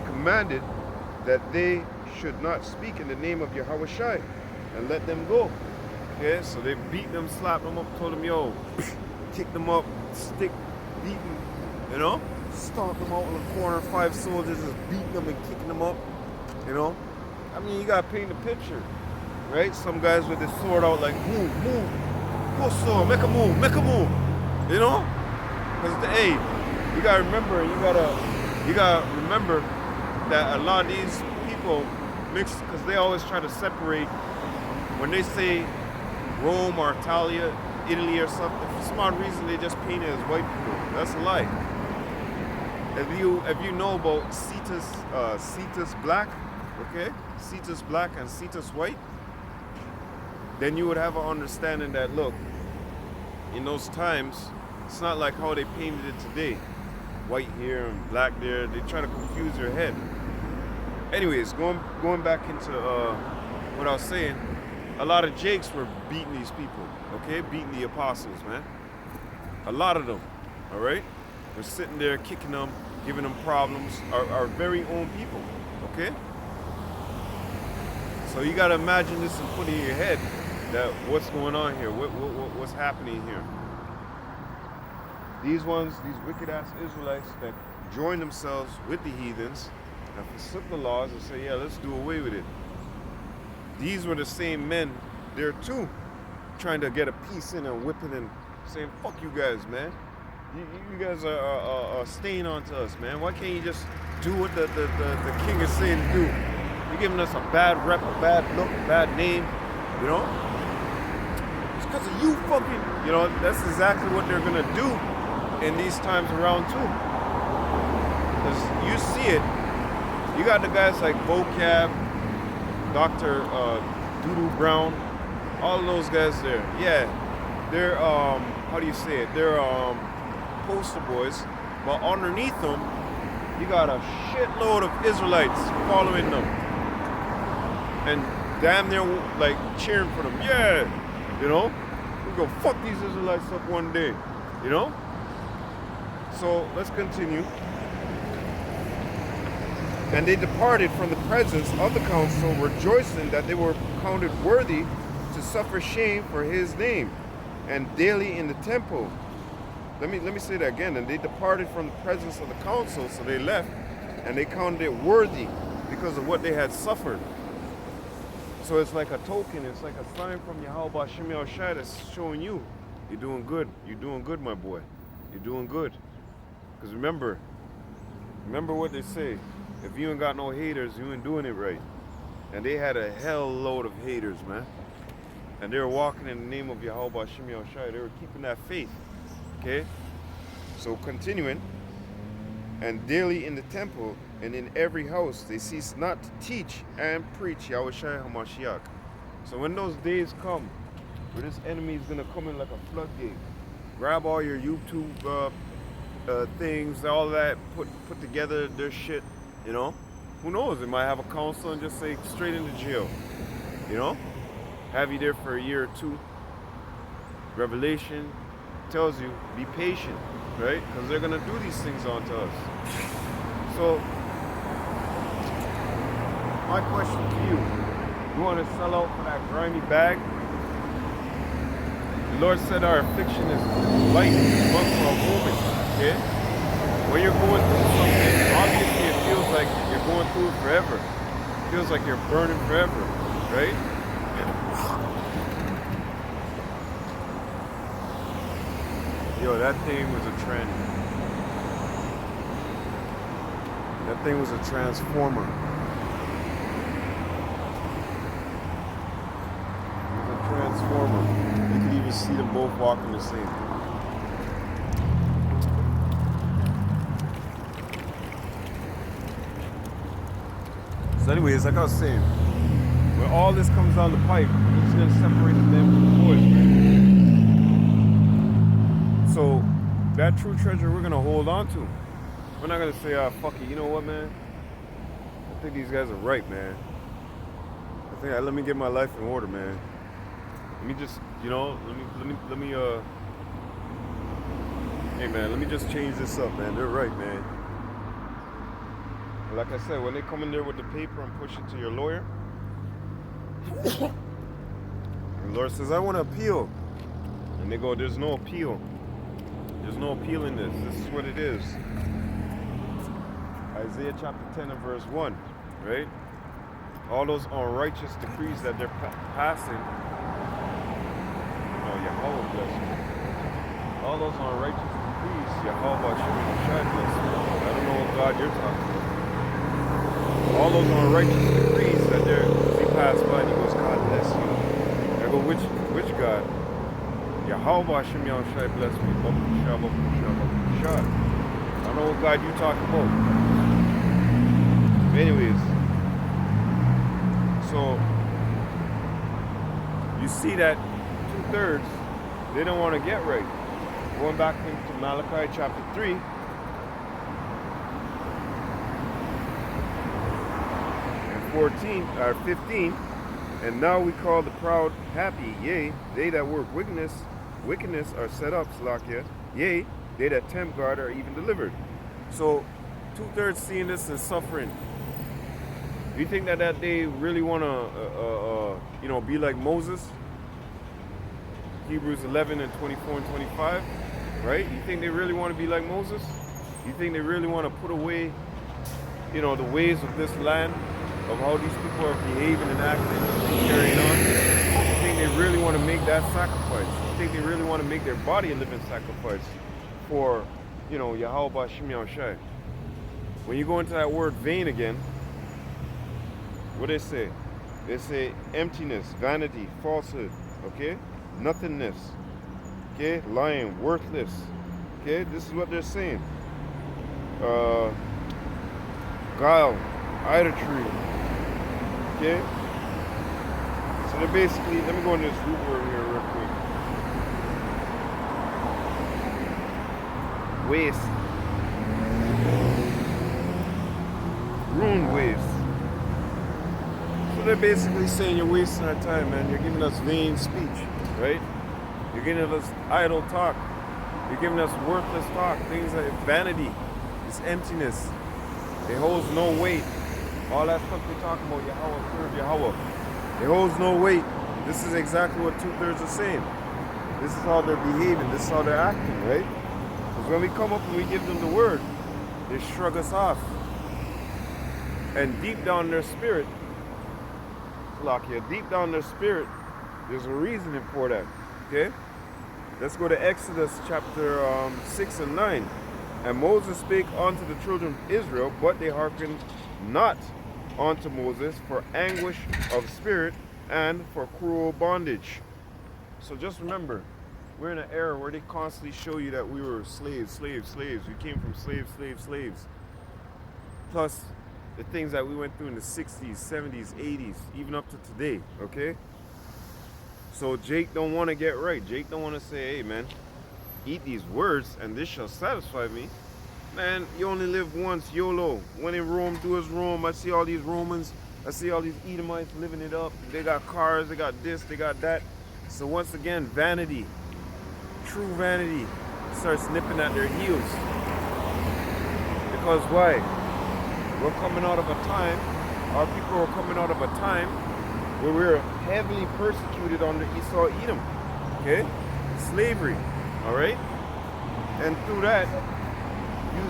commanded that they should not speak in the name of Yahweh Shai, and let them go. Okay, so they beat them, slapped them up, told them, yo, kick them up, stick, beating, stomp them out in the corner, 5 soldiers just beating them and kicking them up, I mean, you gotta paint the picture, right? Some guys with their sword out like, move, go sword, make a move, because hey, you gotta remember that a lot of these people mix, because they always try to separate. When they say Rome or Italy or something, for some odd reason they just paint it as white people. That's a lie. If you know about Cetus black, okay, Cetus black and Cetus white, then you would have an understanding that, look, in those times, it's not like how they painted it today. White here and black there. They try to confuse your head. Anyways, going back into what I was saying, a lot of Jakes were beating these people, okay? Beating the apostles, man. A lot of them. all right? We're sitting there kicking them, giving them problems, our very own people, okay? So you gotta imagine this and put it in your head that what's going on here, what's happening here. These ones, these wicked ass Israelites that join themselves with the heathens and forsook the laws and say, yeah, let's do away with it. These were the same men there too, trying to get a piece in and whipping and saying, fuck you guys, man. You guys are staying on to us, man. Why can't you just do what the king is saying to do? You're giving us a bad rep, a bad look, a bad name, you know? It's because of you fucking, you know, that's exactly what they're gonna do in these times around too. Because you see it, you got the guys like Vocab, Dr. Doodoo Brown, all of those guys there. Yeah, they're, how do you say it? They're poster boys, but underneath them, you got a shitload of Israelites following them. And damn near like cheering for them. Yeah, you know, we're gonna fuck these Israelites up one day, you know? So let's continue. And they departed from the presence of the council, rejoicing that they were counted worthy to suffer shame for his name, and daily in the temple. Let me say that again. And they departed from the presence of the council, so they left, and they counted it worthy because of what they had suffered. So it's like a token, it's like a sign from Yahweh Shemi Shai that's showing you, you're doing good, my boy. You're doing good. Because remember what they say, if you ain't got no haters, you ain't doing it right. And they had a hell load of haters, man. And they were walking in the name of Yahweh Shemi Shai. They were keeping that faith. Okay? So continuing, and daily in the temple and in every house they cease not to teach and preach Yahweh Shai HaMashiach. So when those days come, where this enemy is going to come in like a floodgate, grab all your YouTube things, all that, put together their shit, you know? Who knows? They might have a council and just say straight into jail, you know? Have you there for a year or two. Revelation tells you, be patient, right? Because they're going to do these things onto us. So, my question to you, you want to sell out for that grimy bag? The Lord said our affliction is light, but for a moment, okay? When you're going through something, obviously it feels like you're going through it forever. It feels like you're burning forever, right? Yo, that thing was a trend. That thing was a transformer. It was a transformer. You could even see them both walking the same. So anyways, like I was saying, when all this comes down the pipe, we're just gonna separate them from the boys, man. So that true treasure we're gonna hold on to. We're not gonna say, fuck it, you know what, man? I think these guys are right, man. I think let me get my life in order, man. Let me just, you know, let me hey man, let me just change this up, man. They're right, man. Like I said, when they come in there with the paper and push it to your lawyer, the lawyer says, I want to appeal. And they go, there's no appeal. There's no appeal in this. This is what it is. Isaiah chapter 10 and verse 1, right? All those unrighteous decrees that they're passing. Oh, Yahweh bless you. All those unrighteous decrees, Yahweh Shai bless you. I don't know what God you're talking about. All those unrighteous decrees that he passed by and he goes, God bless you. I go, which God? Yahweh Hashem Yahushai bless me. I don't know what God you talking about. Anyways, so you see that 2/3 they don't want to get right. Going back into Malachi chapter 3. And 14 or 15. And now we call the proud happy, yea, they that work wickedness are set up, Slakia. Yea, they that tempt God are even delivered. So 2/3 seeing this as suffering. Do you think that they really want to, be like Moses? Hebrews 11 and 24 and 25, right? You think they really want to be like Moses? You think they really want to put away, the ways of this land, of how these people are behaving and acting and carrying on? You think they really want to make that sacrifice? You think they really want to make their body a living sacrifice for, Yahweh Shem Yahushai? When you go into that word vain again, what do they say? They say emptiness, vanity, falsehood, okay? Nothingness, okay? Lying, worthless, okay? This is what they're saying. Guile, idolatry, okay? So they're basically, let me go into this root word here real quick. Waste. Ruined waste. So they're basically saying you're wasting our time, man. You're giving us vain speech, right? You're giving us idle talk. You're giving us worthless talk. Things like vanity, it's emptiness. It holds no weight. All that stuff they're talking about, Yahweh, serve Yahweh. It holds no weight. This is exactly what 2/3 are saying. This is how they're behaving. This is how they're acting, right? Because when we come up and we give them the word, they shrug us off. And deep down in their spirit, deep down in their spirit, there's a reasoning for that. Okay? Let's go to Exodus chapter 6 and 9. And Moses spake unto the children of Israel, but they hearkened not unto Moses for anguish of spirit and for cruel bondage. So just remember, we're in an era where they constantly show you that we were slaves. We came from slaves. Plus, the things that we went through in the 60s, 70s, 80s, even up to today, okay? So Jake don't want to get right. Jake don't want to say, hey, man, eat these words and this shall satisfy me. Man, you only live once, YOLO. When in Rome, do as Rome. I see all these Romans. I see all these Edomites living it up. They got cars, they got this, they got that. So once again, vanity, true vanity, starts nipping at their heels. Because why? We're coming out of a time, our people are coming out of a time where we're heavily persecuted under Esau Edom, okay? Slavery, all right? And through that, you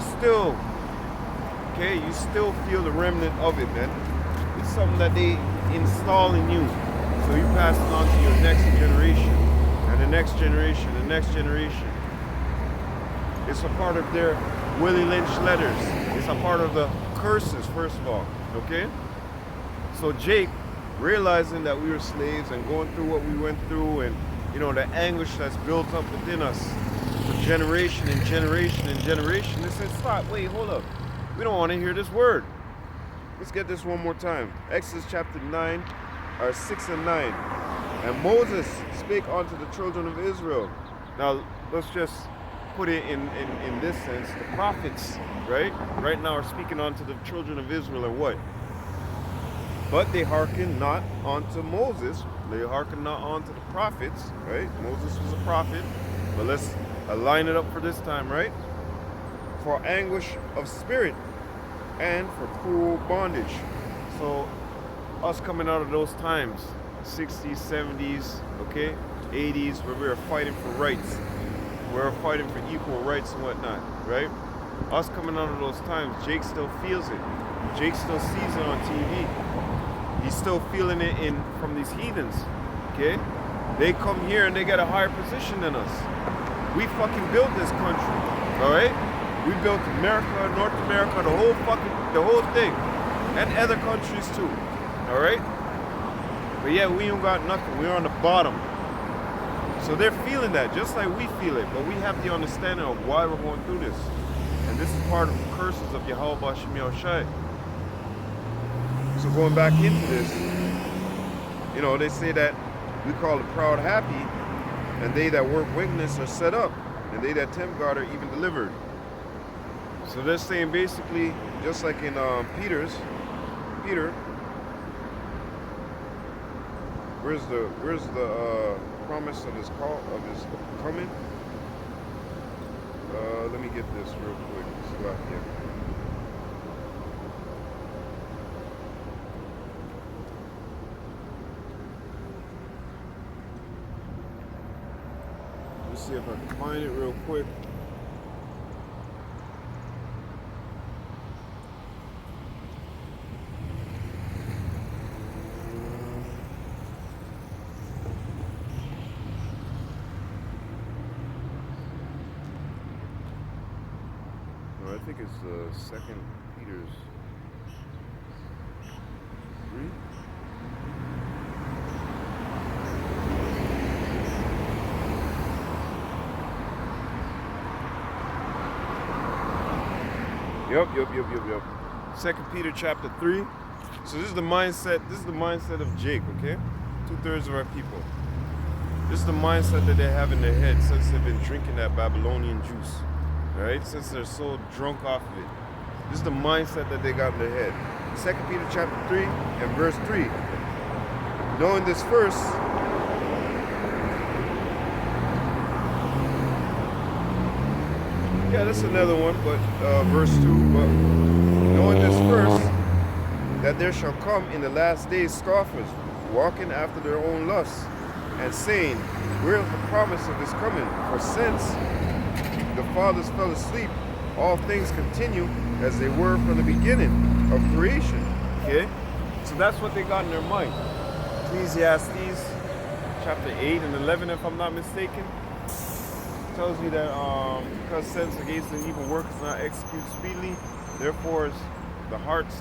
still feel the remnant of it, man. It's something that they install in you. So you pass it on to your next generation, and the next generation, the next generation. It's a part of their Willie Lynch letters. It's a part of the curses, first of all, okay? So Jake, realizing that we were slaves and going through what we went through, and the anguish that's built up within us for generation and generation and generation, they said, stop, wait, hold up. We don't want to hear this word. Let's get this one more time. Exodus chapter 6 and 9. And Moses spake unto the children of Israel. Now, let's just put it in this sense. The prophets, right? Right now are speaking unto the children of Israel, and what? But they hearken not unto Moses. They hearken not unto the prophets, right? Moses was a prophet. But let's align it up for this time, right? For anguish of spirit and for cruel bondage. So us coming out of those times, 60s, 70s, okay, 80s, where we were fighting for rights. We were fighting for equal rights and whatnot, right? Us coming out of those times, Jake still feels it. Jake still sees it on TV. He's still feeling it from these heathens, okay? They come here and they get a higher position than us. We fucking built this country, all right? We built America, North America, the whole thing, and other countries too, all right? But yeah, we ain't got nothing. We're on the bottom. So they're feeling that, just like we feel it. But we have the understanding of why we're going through this. And this is part of the curses of Yahweh Shem Yahushai. So going back into this, they say that we call the proud happy, and they that work wickedness are set up, and they that tempt God are even delivered. So they're saying basically, just like in Peter, where's the promise of his call, of his coming? Let me get this real quick. Slovakia. Let me see if I can find it real quick. I think it's 2 Peter's 3. Yep. 2 Peter chapter 3. So this is the mindset. This is the mindset of Jake. Okay, 2/3 of our people. This is the mindset that they have in their head since they've been drinking that Babylonian juice. Right? Since they're so drunk off of it. This is the mindset that they got in their head. 2 Peter chapter 3 and verse 3. Knowing this first, yeah, that's another one, but verse 2, but knowing this first, that there shall come in the last days scoffers, walking after their own lusts, and saying, where is the promise of this coming? For since the fathers fell asleep, all things continue as they were from the beginning of creation. Okay? So that's what they got in their mind. Ecclesiastes chapter 8 and 11, if I'm not mistaken, tells you that because sentence against an evil work is not executed speedily, therefore the hearts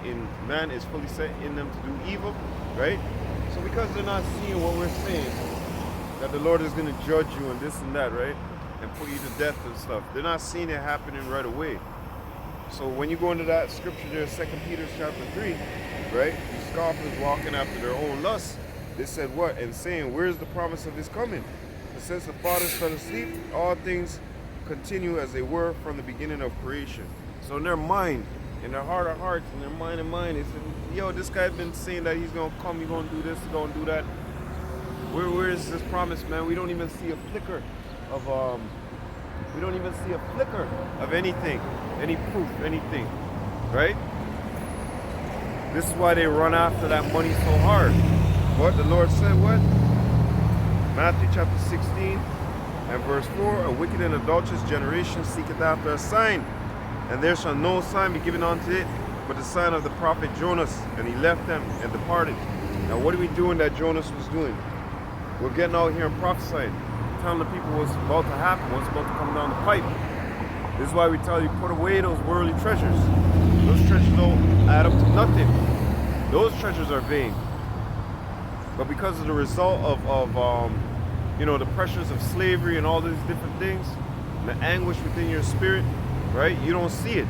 in man is fully set in them to do evil, right? So because they're not seeing what we're saying, that the Lord is going to judge you and this and that, right? And put you to death and stuff. They're not seeing it happening right away. So when you go into that scripture there, 2 Peter chapter 3, right? The scoffers walking after their own lusts. They said what? And saying, where's the promise of this coming? But since the fathers fell asleep, all things continue as they were from the beginning of creation. So in their mind, in their heart of hearts, in their mind and mind, they said, yo, this guy's been saying that he's going to come, he's going to do this, he's going to do that. Where is this promise, man? We don't even see a flicker of we don't even see a flicker of anything, any proof, anything, right? This is why they run after that money so hard. What the Lord said, what? Matthew chapter 16 and verse 4, a wicked and adulterous generation seeketh after a sign, and there shall no sign be given unto it but the sign of the prophet Jonas. And he left them and departed. Now what are we doing that Jonas was doing? We're getting out here and prophesying, telling the people what's about to happen, what's about to come down the pipe. This is why we tell you, put away those worldly treasures. Those treasures don't add up to nothing. Those treasures are vain. But because of the result of the pressures of slavery and all these different things, and the anguish within your spirit, right? You don't see it.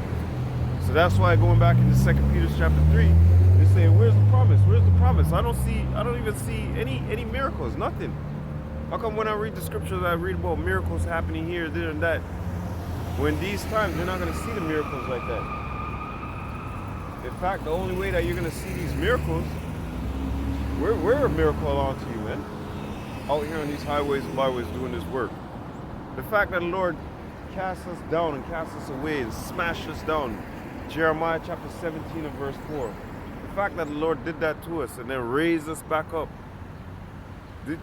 So that's why going back into 2 Peter chapter 3, they say, where's the promise? Where's the promise? I don't even see any miracles, nothing. How come when I read the scriptures, I read about miracles happening here, there, and that? When these times, you're not going to see the miracles like that. In fact, the only way that you're going to see these miracles, we're a miracle along to you, man. Out here on these highways and byways doing this work. The fact that the Lord cast us down and cast us away and smashed us down. Jeremiah chapter 17 and verse 4. The fact that the Lord did that to us and then raised us back up.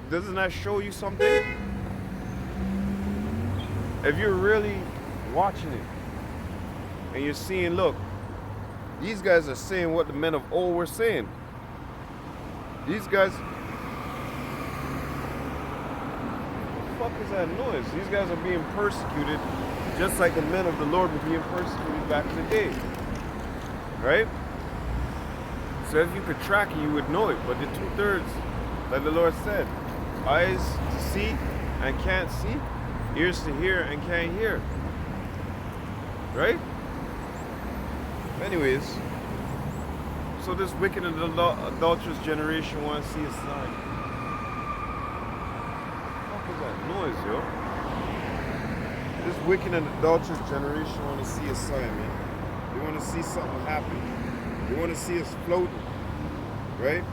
Doesn't that show you something? If you're really watching it and you're seeing, look, these guys are saying what the men of old were saying. These guys, what the fuck is that noise? These guys are being persecuted just like the men of the Lord were being persecuted back in the day. Right? So if you could track it, you would know it. But the 2/3, like the Lord said, eyes to see and can't see, ears to hear and can't hear. Right? Anyways, so this wicked and adulterous generation wants to see a sign. What is that noise, yo? This wicked and adulterous generation want to see a sign, man. They want to see something happen. They want to see us floating, right?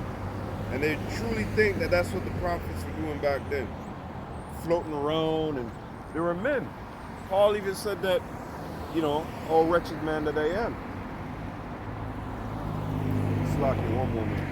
And they truly think that that's what the prophets were doing back then. Floating around, and they were men. Paul even said that, oh wretched man that I am. Slocky, one moment.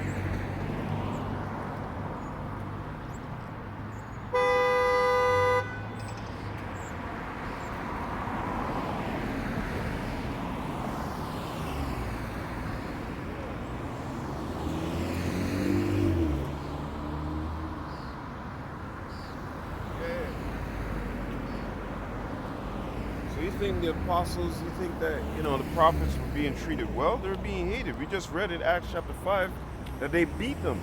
So you think the apostles, you think that, the prophets were being treated well? They're being hated. We just read in Acts chapter 5 that they beat them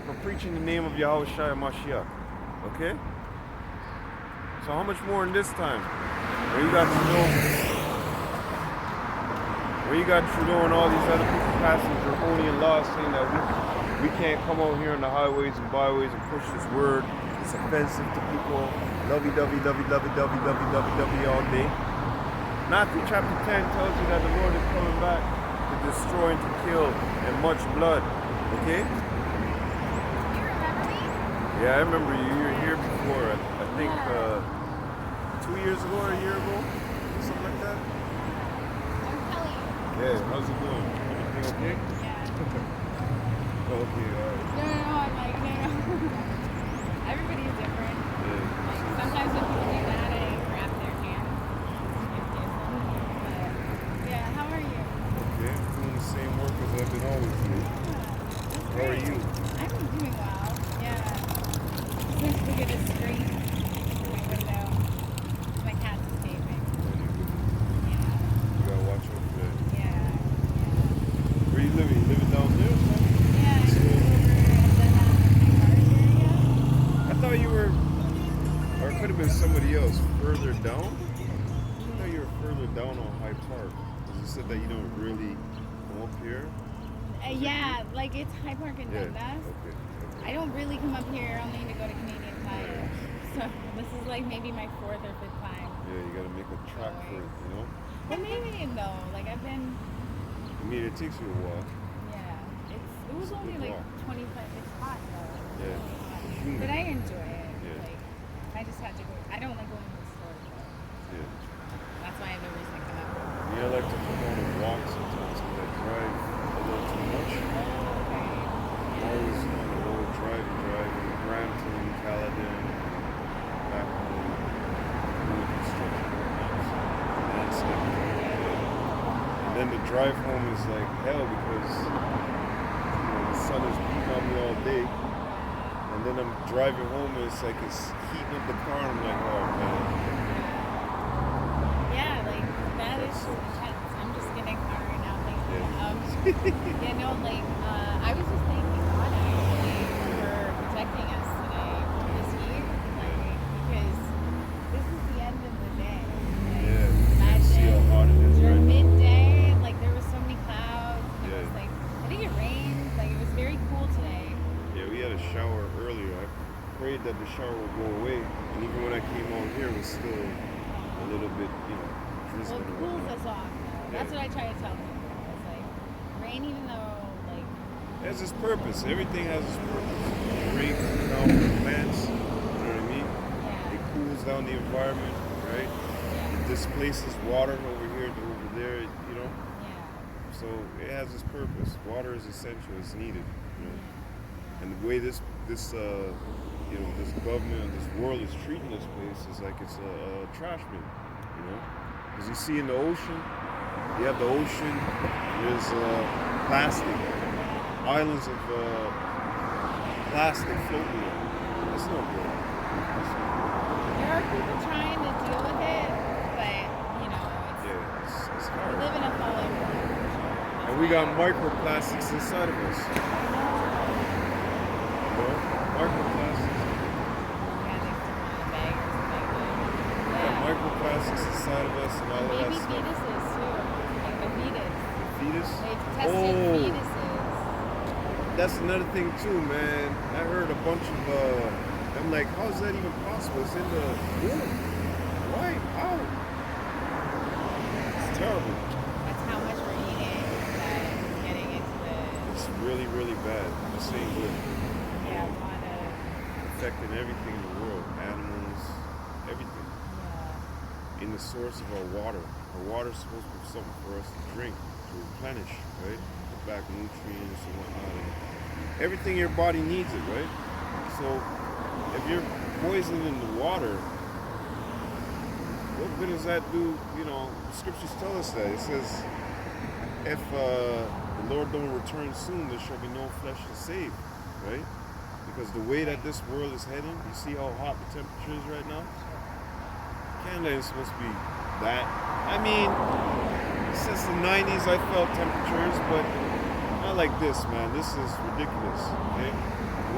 for preaching the name of Yahweh Shai Mashiach. Okay? So how much more in this time? Where you got Trudeau and all these other people passing draconian laws saying that we can't come out here on the highways and byways and push this word. It's offensive to people. Lovey-dovey all day. Matthew chapter 10 tells you that the Lord is coming back to destroy and to kill and much blood. Okay? You remember me? Yeah, I remember you. You were here before. I think 2 years ago or a year ago. Something like that. I'm Kelly. Yeah, how's it going? Everything okay? Yeah. Okay, alright. No, I'm like, no. Everybody's different. Yeah. Like, sometimes when people do that, I grab their hand and give them. But, yeah, how are you? Okay, I'm doing the same work as I've been always doing. How are you? I'm doing well. Yeah. Just look at the screen through my window. My cat's escaping. Yeah. You gotta watch out for that. Yeah. Where you living? You living down there or something? Yeah, I live over at the Hyde area. I thought you were, or it could have been somebody else further down. I thought you were further down on Hyde Park. Because you said that you don't really come up here. Yeah, like it's Hyde Park in Yeah. Dundas. Okay. I don't really come up here only to go to Canadian Tire. So this is like maybe my 4th or 5th time. Yeah, you gotta make a track for it, you know? But maybe no, like I've been, I mean, it takes you a while. yeah. It was It's a only good like walk. 25. It's hot though. Yeah. It's hot. But I enjoy it. Yeah. Like I just had to go. I don't like going to the store though. Yeah. That's why I have no reason to come out. Yeah, I like to come on and walk sometimes because I drive a little too much. I'm always on the road driving, Brampton, Caledon, back home, doing construction landscaping. And then the drive home is like hell because the sun is beating on me all day. And then I'm driving home and it's like it's heating up the car and I'm like, oh man. Yeah, like that is That sucks. intense. I'm just getting a car right now. Thank you. Yeah. Yeah, no, like I was just thanking God actually for protecting us today from this heat, like because this is the end of the day. Like, Yeah, you see how imagine hot it is, during right? midday, like there was so many clouds. And Yeah. It was like I think it rained. Like it was very cool today. Yeah, we had a shower earlier. I prayed that the shower would go away, and even when I came out here, it was still a little bit, Well, drizzling it and cools whatnot. us off. Though. That's Yeah. what I try to tell people. It's like rain, even though like It has its purpose. Everything has its purpose. The rain cools down the plants, you know what I mean? It yeah, cools down the environment, right? yeah, It displaces water over here to over there, yeah. So it has its purpose. Water is essential. It's needed. And the way this government, this world is treating this place is like it's a trash bin, Because you see in the ocean, you have the ocean. There's plastic, islands of plastic floating there. That's no good. There are people trying to deal with it, but it's Yeah, it's we hard. live in a fallen world. And we got microplastics inside of us. Microplastics. Yeah, they still want a bag or something like We got that. microplastics inside of us and all of Yeah. that Baby stuff. fetuses too. Like the fetus. Fetus? They've tested fetuses. That's another thing too, man. I heard a bunch of I'm like, how is that even possible? It's in the womb. Why? How? It's terrible. That's how much we're eating that is getting into the It's really, really bad. This ain't good. a lot of Affecting everything in the world. Animals, everything. in the source of our water. Our water is supposed to be something for us to drink, to replenish, right? Put back nutrients and whatnot. And everything your body needs it, right? So if you're poisoning the water, what good does that do? You know, the scriptures tell us that. It says, if the Lord don't return soon, there shall be no flesh to save, right? Because the way that this world is heading, you see how hot the temperature is right now? Canada is supposed to be that. I mean, since the 90s I felt temperatures, but not like this, man. This is ridiculous, okay?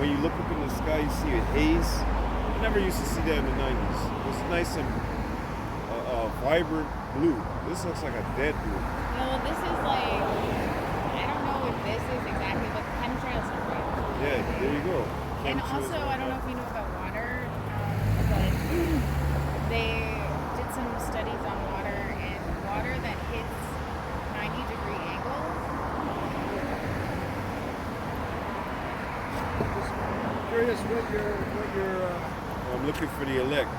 When you look up in the sky, you see a haze. I never used to see that in the 90s. It was nice and vibrant blue. This looks like a dead blue. No, well, this is like, I don't know if this is exactly, but chemtrails are real. Yeah, there you go. And Chemtrails also, like I don't know that. if you know about water, but they did some studies on water, and water that hits 90-degree angles. Just curious what your I'm looking for the elect.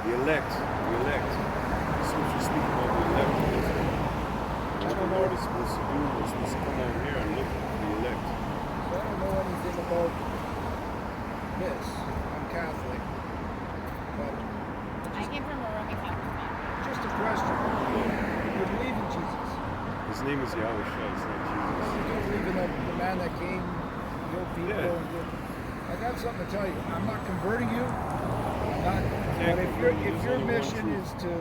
The elect. The elect. The scripture speaking about the elect. What the Lord is supposed to do, we're supposed to come out here and look for the elect. So I don't know anything about this. I'm Catholic, but I came from a Roman Catholic family. just a question. You believe in Jesus? His name is Yahweh Shai, it's not Jesus. You don't believe in the man that came, healed people, Yeah. and did. I got something to tell you. I'm not converting you. I'm not. Can't But convert you. if There's your only one mission truth. is to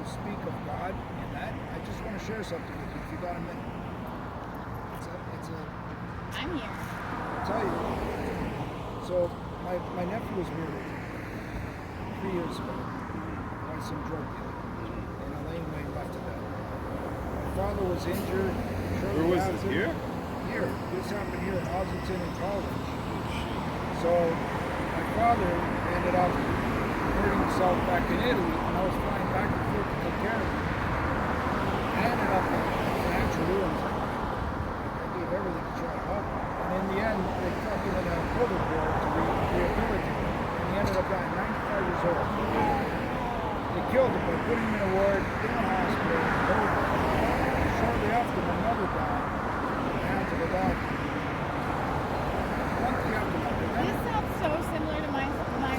speak of God and that, I just want to share something with you. If you got a minute, it's a. I'm here. I'll tell you. So my nephew was murdered 3 years ago by some drug dealer in a laneway left to death. My father was injured. Where was this? Here? Here. This happened here in Ossington in college. So my father ended up hurting himself back in Italy, and I was flying back and forth to take care of him. I ended up in financial ruins. I gave everything to try to help him. And in the end, they took him in a COVID ward to rehabilitate him. And he ended up dying 95 years old. They killed him by putting him in a ward in a hospital. Shortly after, my mother died. I had to go down. One thing after another. This sounds so similar to my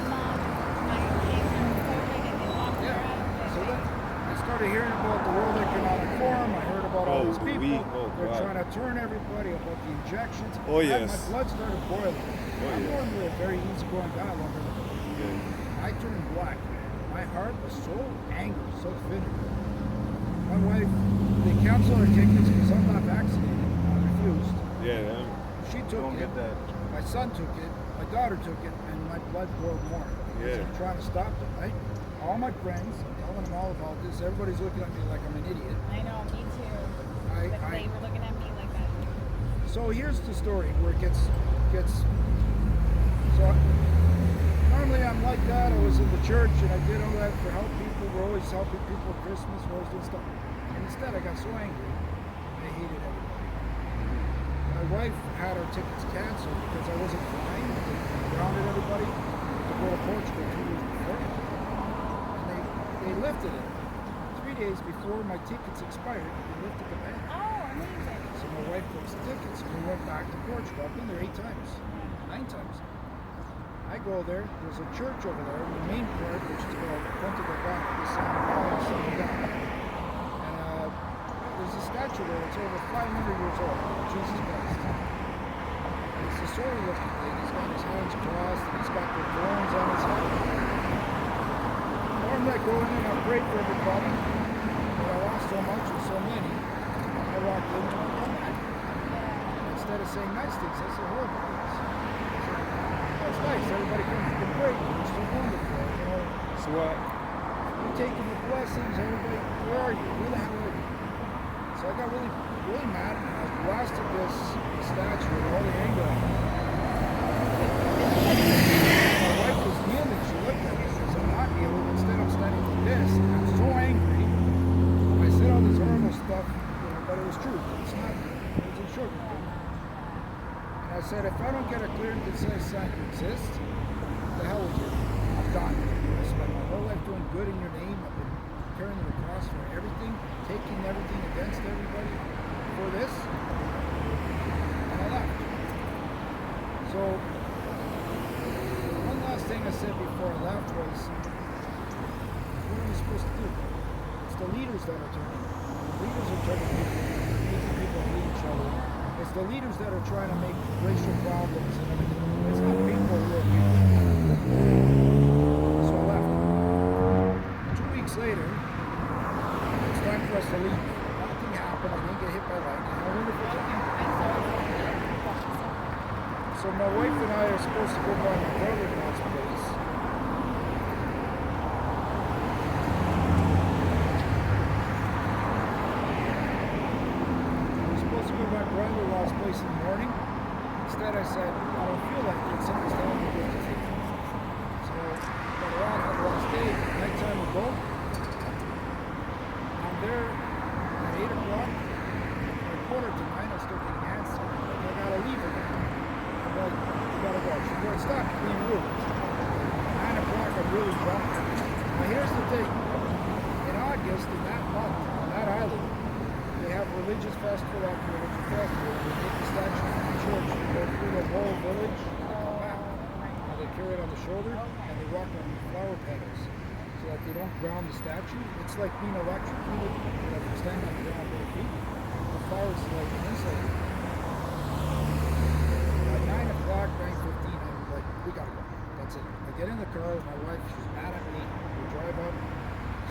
mom. My came from COVID and they locked her up. So then I started hearing about the World Economic Forum. I heard about all these people. They're trying to turn everybody about the injections. Oh, yes. My blood started boiling. I'm yes. normally a very easygoing guy. Yeah. I turned black. My heart was so angry, so finished. My wife, they canceled her tickets because I'm not vaccinated. I refused. Yeah, She took don't it. get that. My son took it. My daughter took it, and my blood boiled more. Yeah. I'm trying to stop it, right? All my friends, I'm telling them all about this. Everybody's looking at me like I'm an idiot. I know, me too. I- But they were looking at me like that too. So here's the story where it gets. So normally I'm like that. I was in the church and I did all that for help people. We're always helping people at Christmas. We're always doing stuff. And instead, I got so angry. I hated everybody. My wife had her tickets canceled because I wasn't flying. They grounded everybody to go to Portugal 2 years before. And they lifted it. 3 days before my tickets expired, they lifted the ban. Oh, amazing. So my wife books the tickets and we went back to Portugal. I've been there 8 times, 9 times. I go there, there's a church over there in the main part, which is called Ponte de Gana, the San Down. And there's a statue there that's over 500 years old, Jesus Christ. And it's a sorry looking thing. He's got his hands crossed and he's got the thorns on his head. Normally I go in and I pray for everybody, but I lost so much and so many. I walked in and I come back. Instead of saying nice things, I say horrible things. Oh, it's nice. Everybody comes to pray. It's so wonderful. You know, So what? you're taking the blessings. Everybody, where are you? Where the hell are you? So I got really mad and I blasted this statue with all the anger on it. My wife was kneeling. She looked at me and says, I'm not kneeling. Instead, I'm standing like this. And I'm so angry. I said all this horrible stuff, but it was true. It's not. It was a sugar thing. And I said, if I don't get a clear and concise sign to exist, the hell with you. I'm done. I spent my whole life doing good in your name. I've been carrying the cross for everything, taking everything against everybody for this. And I left. So, one last thing I said before I left was, what are we supposed to do? It's the leaders that are turning. The leaders are turning people, making people hate each other. It's the leaders that are trying to make racial problems and everything. It's not people who are people. So I left. 2 weeks later, it's time for us to leave. Nothing happened. I didn't get hit by lightning. I wonder if it's so my wife and I are supposed to go by my brother-in-law's place. We're supposed to go by my brother-in-law's place in the morning. Instead, I said, I don't feel like it. Something's telling me to do. So, but around had the last day, nighttime we go. I'm there at 8 o'clock. At 8:45, I'm still getting answers. I gotta leave again. I'm like, you gotta go. She's like, stop being rude. 9 o'clock, I'm really drunk. Now here's the thing. In August, in that month, on that island, they have religious festival after religious festival. They take the statue from the church, they go through the whole village, and come back. And they carry it on the shoulder, and they walk on flower petals, so that they don't ground the statue. It's like being electrocuted, like you're standing on the ground with your feet. The flowers like insulated. At 9 o'clock, 9:15, I'm like, we gotta go. That's it. I get in the car with my wife, she's mad at me. We drive up.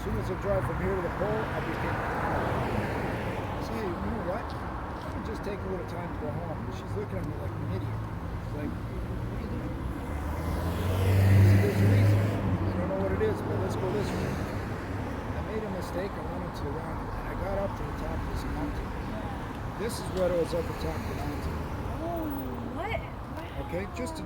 As soon as I drive from here to the pole, I'll be taking I say, hey, you know what? I can just take a little time to go home. And she's looking at me like an idiot. She's like, what are you doing? I said, there's a reason. I don't know what it is, but let's go this way. I made a mistake. I went into the wrong, and I got up to the top of this mountain. This is what was at the top of the mountain. Oh, what? Okay, just to,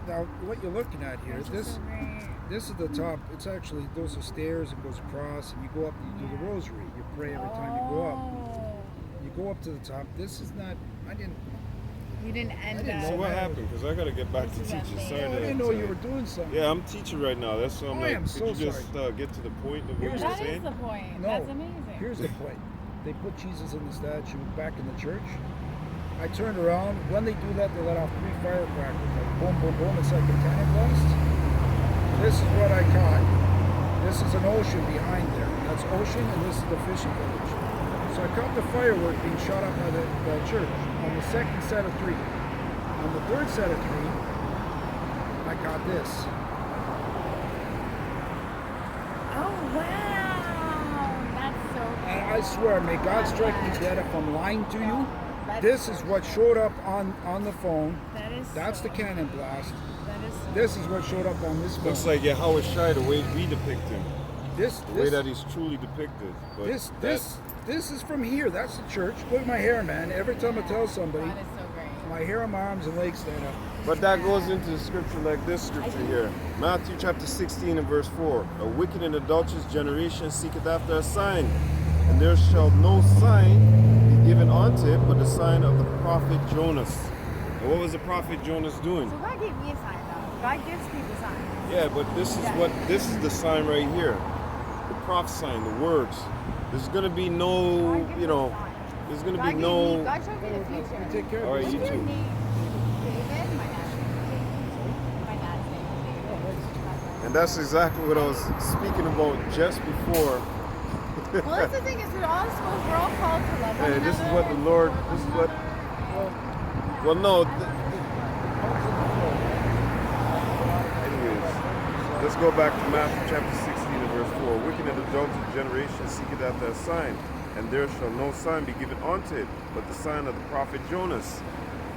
now what you're looking at here, this is the top. It's actually, those are stairs, it goes across, and you go up and you do the rosary. You pray every time you go up. You go up to the top. This is not, You didn't end didn't So up. what happened? Because I gotta get back to This is teaching. amazing. Sorry I to didn't know you were doing something. Yeah, I'm teaching right now. That's what I'm I like. am Could so you just get to the point of what Here's- you're That is saying? the point. No, That's amazing. here's the point. They put Jesus in the statue back in the church. I turned around. When they do that, they let off 3 firecrackers. Like boom, boom, boom. It's like a cannon blast. This is what I caught. This is an ocean behind there. That's ocean, and this is the fishing village. So I caught the firework being shot up by the church on the second set of 3. On the third set of 3, I caught this. Oh, wow. That's so cool. And I swear, may God strike me dead if I'm lying to you. That's This is what showed up on the phone. That is That's so, the cannon blast. That is so This is what showed up on this phone. Looks like Yahweh Shai, the way we depict him, this the way that he's truly depicted. But this is from here. That's the church. Look at my hair, man. Every time I tell somebody, That is so great. my hair on my arms and legs stand up. But that goes into the scripture like this scripture here. Matthew chapter 16 and verse 4. A wicked and adulterous generation seeketh after a sign, and there shall no sign be given unto it but the sign of the prophet Jonas. And what was the prophet Jonas doing? So God gave me a sign, though. God gives people signs. Yeah, but this is the sign right here. The prophet sign, the words. There's gonna be no, God gives you know, us signs. there's gonna God be gave no. me, God showed me the future. We take care of All right, this. you What's your too. name? David? My dad's name is David. My dad's name is David. And that's exactly what I was speaking about just before. Well, that's the thing is we're all supposed, we're all called to love one Hey, another. this is what the and Lord, support this is one what, another. well, no. Anyways, let's go back to Matthew chapter 16 and verse 4. Wicked and adulterous generation seeketh after a sign, and there shall no sign be given unto it, but the sign of the prophet Jonas.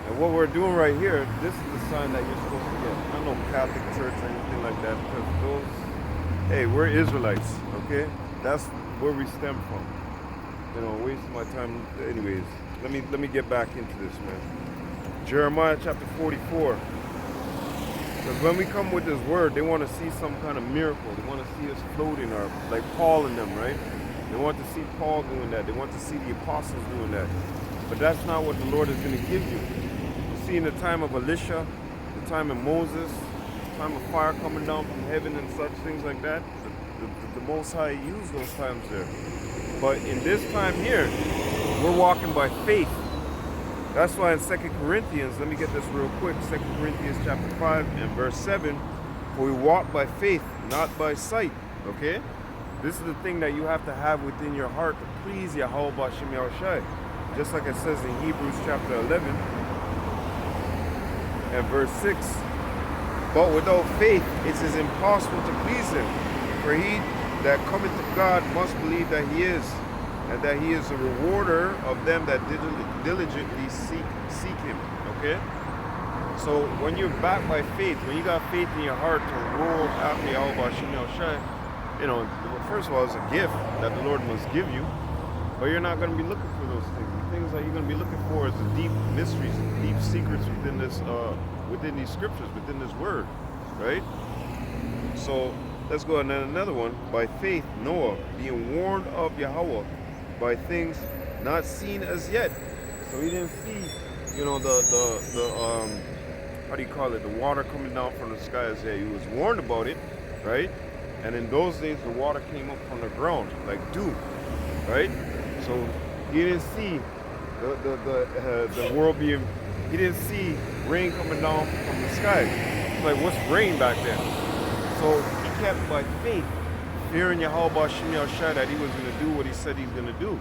And what we're doing right here, this is the sign that you're supposed to get. Not no Catholic church or anything like that, because those, hey, we're Israelites, okay? That's where we stem from. You know, wasting my time. Anyways, let me get back into this, man. Jeremiah chapter 44. Because when we come with this word, they want to see some kind of miracle. They want to see us floating, or like Paul and them, right? They want to see Paul doing that. They want to see the apostles doing that. But that's not what the Lord is going to give you. You see, in the time of Elisha, the time of Moses, the time of fire coming down from heaven and such things like that, the Most High used those times there. But in this time here, we're walking by faith. That's why in 2 Corinthians, let me get this real quick, 2 Corinthians chapter 5 and verse 7, for we walk by faith, not by sight, okay? This is the thing that you have to have within your heart to please Yahweh B'Shem Yahushai. Just like it says in Hebrews chapter 11 and verse 6, but without faith it is impossible to please him. For he that cometh to God must believe that he is, and that he is a rewarder of them that diligently seek him. Okay? So when you're backed by faith, when you got faith in your heart to roll after Yahweh B'Shem Yahushai, you know, first of all, it's a gift that the Lord must give you, but you're not going to be looking for those things. The things that you're going to be looking for is the deep mysteries, the deep secrets within this, within these scriptures, within this word, right? So let's go on another one. By faith, Noah, being warned of Yahweh by things not seen as yet. So he didn't see, you know, the how do you call it? The water coming down from the sky as yet. He was warned about it, right? And in those days, the water came up from the ground like dew, right? So he didn't see the world being. He didn't see rain coming down from the sky. It's like, what's rain back then? So he kept by faith, fearing Yahweh B'Shem Yahushai that he was going to do what he said he's going to do.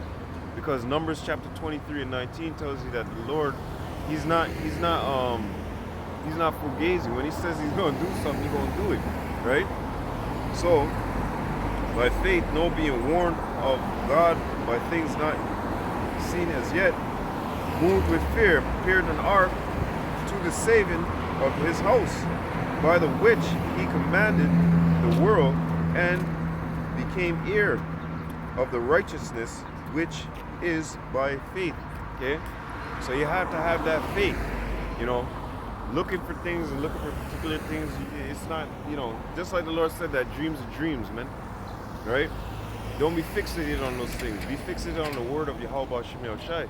Because Numbers chapter 23 and 19 tells you that the Lord, he's not fugazi. When he says he's going to do something, he's going to do it, right? So, by faith, Noah being warned of God by things not seen as yet, moved with fear, prepared an ark to the saving of his house, by the which he commanded the world and became heir of the righteousness which is by faith. Okay? So you have to have that faith, you know, looking for things and looking for particular things. It's not, you know, just like the Lord said that dreams are dreams, man, right? Don't be fixated on those things. Be fixated on the word of Yahweh B'Shem Yahushai.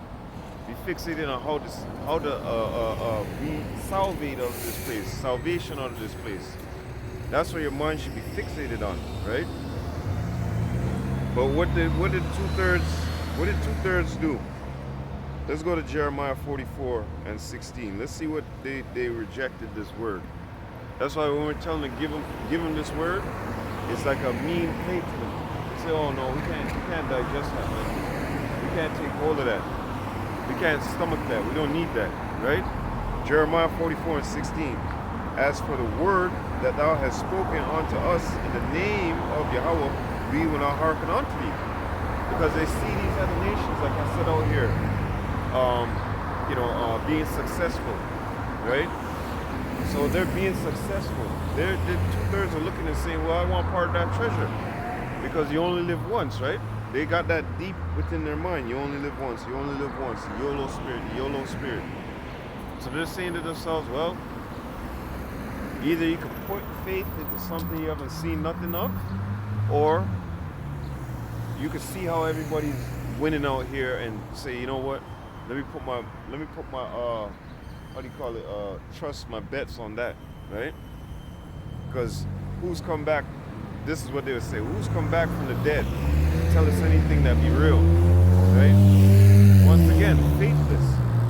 Be fixated on how to be salvate out of this place, salvation out of this place. That's where your mind should be fixated on, right? But what did two-thirds do? Let's go to Jeremiah 44 and 16. Let's see what they rejected this word. That's why when we're telling them give them this word, it's like a mean plate to them. They say, oh no, we can't digest that, man. We can't take hold of that. We can't stomach that. We don't need that, right? Jeremiah 44 and 16. As for the word that thou hast spoken unto us in the name of Yahweh, we will not hearken unto thee. Because they see these other nations, like I said out here, being successful, right? So they're being successful. They're two-thirds are looking and saying, well, I want part of that treasure. Because you only live once, right? They got that deep within their mind. You only live once. You only live once. YOLO spirit. YOLO spirit. So they're saying to themselves, well, either you can put faith into something you haven't seen nothing of, or you can see how everybody's winning out here and say, you know what? Let me put my how do you call it? Trust my bets on that, right? Because who's come back? This is what they would say. Who's come back from the dead? Tell us anything that be real, right? Once again, faithless,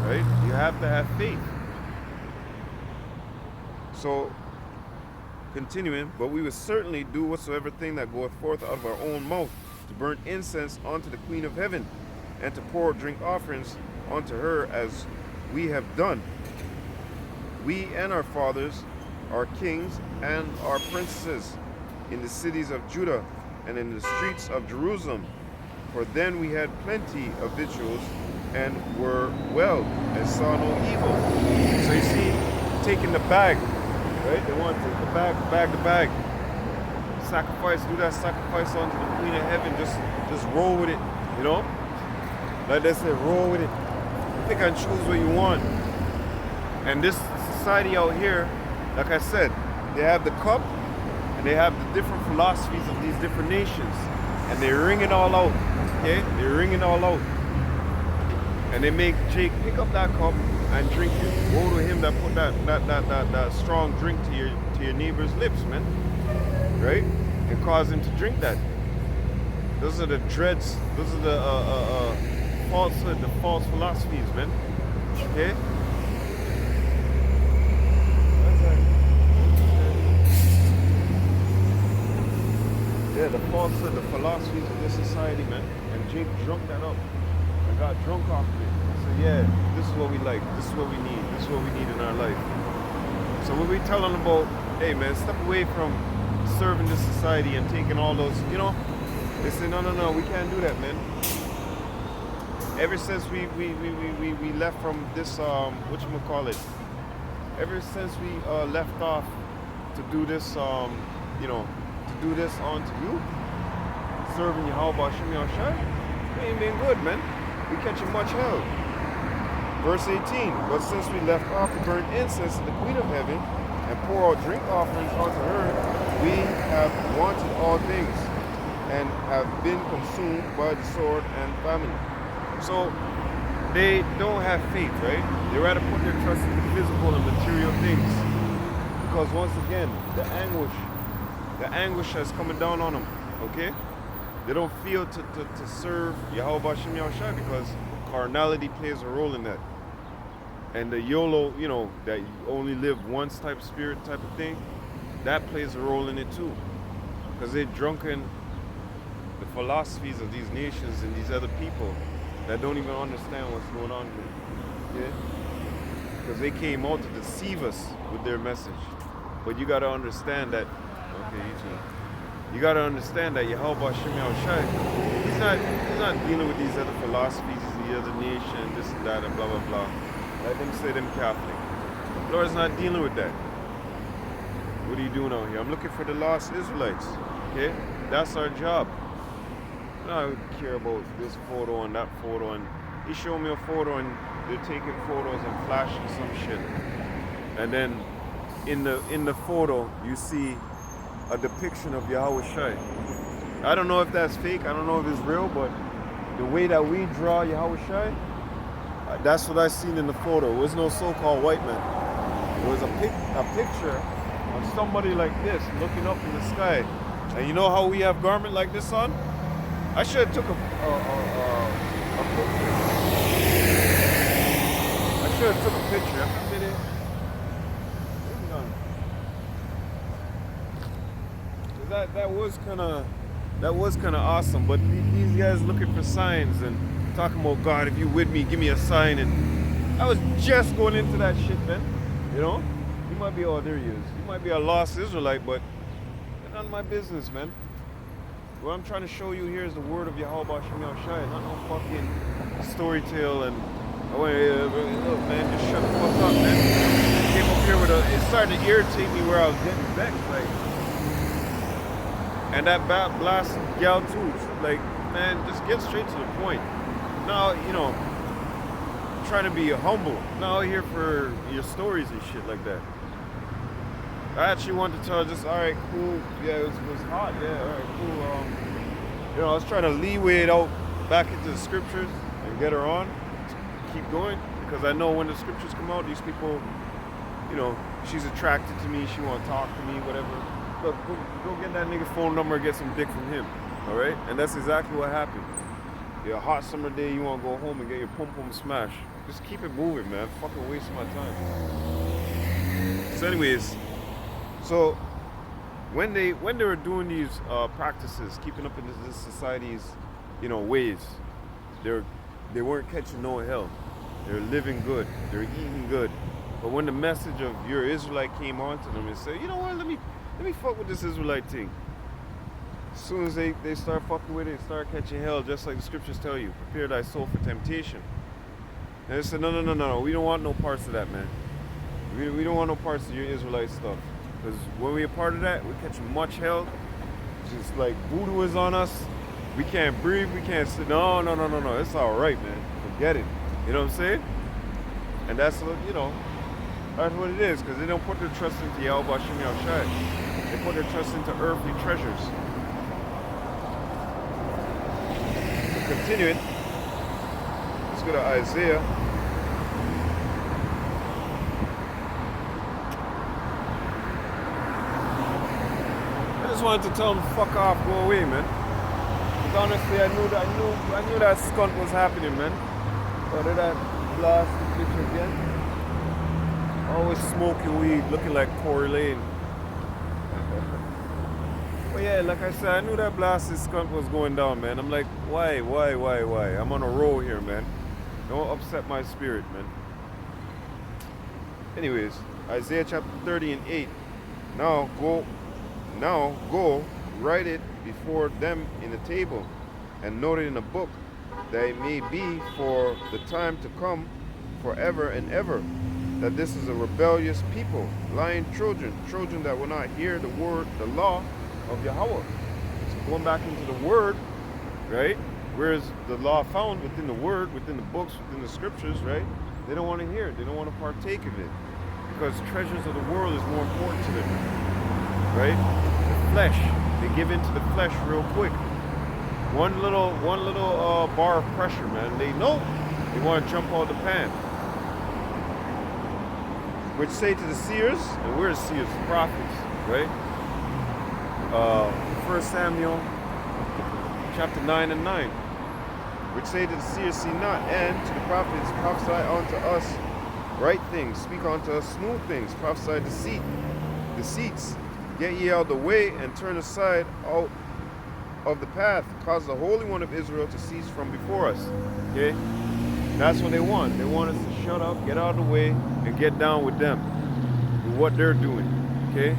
right? You have to have faith. So, continuing, but we will certainly do whatsoever thing that goeth forth out of our own mouth, to burn incense unto the Queen of Heaven, and to pour drink offerings unto her, as we have done. We and our fathers, our kings and our princes, in the cities of Judah and in the streets of Jerusalem. For then we had plenty of victuals and were well and saw no evil. So you see, taking the bag, right? They want to take the bag. Sacrifice, do that sacrifice unto the Queen of Heaven. Just roll with it, you know? Like they said, roll with it. Pick and choose what you want. And this society out here, like I said, they have the cup, and they have the different philosophies of these different nations, and they ring it all out. Okay, they ring it all out, and they make Jake pick up that cup and drink it. Woe to him that put that strong drink to your neighbor's lips, man. Right? and cause him to drink that. Those are the dreads. Those are the falsehood, the false philosophies, man. Okay? Yeah, the falsehood, the philosophies of this society, man. And Jake drunk that up. I got drunk off of it. I said, yeah, this is what we like. This is what we need. This is what we need in our life. So when we tell them about, hey, man, step away from serving this society and taking all those, you know, they say, no, we can't do that, man. Ever since we left from this, whatchamacallit, ever since we left off to do this, you know, to do this onto you, serving Yahweh Shem Yahshai, it ain't been good, man. We catching much hell. Verse 18, but since we left off to burn incense to the Queen of Heaven and pour out drink offerings unto her, we have wanted all things and have been consumed by the sword and famine. So they don't have faith, right? They rather put their trust in the physical and material things. Because once again, the anguish has coming down on them, okay? They don't feel to serve Yahweh Shem Yahushua because carnality plays a role in that. And the YOLO, you know, that you only live once type of spirit type of thing, that plays a role in it too. Because they're drunken the philosophies of these nations and these other people that don't even understand what's going on here. Yeah? Because they came out to deceive us with their message. But you got to understand that, okay, you too. You got to understand that Yahweh Shem Yahushai, he's not dealing with these other philosophies, the other nation, this and that, and blah, blah, blah. Let them say them Catholic. The Lord's not dealing with that. What are you doing out here? I'm looking for the lost Israelites. Okay? That's our job. I don't care about this photo and that photo. And he showed me a photo and they're taking photos and flashing some shit. And then in the photo, you see a depiction of Yahweh Shai. I don't know if that's fake. I don't know if it's real, but the way that we draw Yahweh Shai, that's what I seen in the photo. It was no so-called white man. It was a picture of somebody like this looking up in the sky. And you know how we have garment like this on? I should have took a picture. I should have took a picture. That was kind of awesome. But these guys looking for signs and talking about God, if you with me, give me a sign. And I was just going into that shit, man. You know, you might be, oh, there he is. You might be a lost Israelite, but it's none of my business, man. What I'm trying to show you here is the word of Yahweh Shem Yahushai, not no fucking story tale. And I went, look, man, just shut the fuck up, man. I came up here with it started to irritate me where I was getting vexed, like. And that blast gal too, like, man, just get straight to the point. Now, you know, trying to be humble. Now here for your stories and shit like that. I actually wanted to tell her just, all right, cool. Yeah, it was hot. Yeah, all right, cool. You know, I was trying to leeway it out back into the scriptures and get her on. Keep going, because I know when the scriptures come out, these people, you know, she's attracted to me. She want to talk to me, whatever. Look, go get that nigga phone number and get some dick from him. All right? And that's exactly what happened. Yeah, a hot summer day, you want to go home and get your pum-pum smashed. Just keep it moving, man. Fucking wasting my time. So anyways, so when they were doing these practices, keeping up in this society's, you know, ways, they weren't catching no hell. They're living good. They're eating good. But when the message of your Israelite came on to them and said, you know what, let me fuck with this Israelite thing. As soon as they start fucking with it, start catching hell, just like the scriptures tell you, prepare thy soul for temptation. And they said, no, we don't want no parts of that, man. We don't want no parts of your Israelite stuff. Because when we're a part of that, we catch much hell. Just like voodoo is on us. We can't breathe, we can't sit. No, it's all right, man. Forget it. You know what I'm saying? And that's what, you know, that's what it is, because they don't put their trust into Yahweh Shem Yahushai. They put their trust into earthly treasures. To continue it, let's go to Isaiah. I just wanted to tell him fuck off, go away, man. But honestly, I knew that skunt was happening, man. What did that blast the bitch again? Always smoking weed, looking like Corey Lane. But yeah, like I said, I knew that blasted skunk was going down, man. I'm like, why? I'm on a roll here, man. Don't upset my spirit, man. Anyways, Isaiah chapter 30 and 8. Now go, write it before them in the table, and note it in a book, that it may be for the time to come, forever and ever, that this is a rebellious people, lying children that will not hear the word, the law of Yahweh. So going back into the word, right? Whereas the law found within the word, within the books, within the scriptures, right? They don't want to hear it. They don't want to partake of it. Because treasures of the world is more important to them. Right? The flesh. They give into the flesh real quick. One little bar of pressure, man. They know they want to jump out the pan. Which say to the seers, and we're the seers, the prophets, right? 1 Samuel chapter 9 and 9. Which say to the seers, see not, and to the prophets, prophesy unto us right things, speak unto us smooth things, prophesy deceits, get ye out of the way, and turn aside out of the path, cause the Holy One of Israel to cease from before us. Okay? That's what they want. They want us to shut up, get out of the way, and get down with them, with what they're doing. Okay?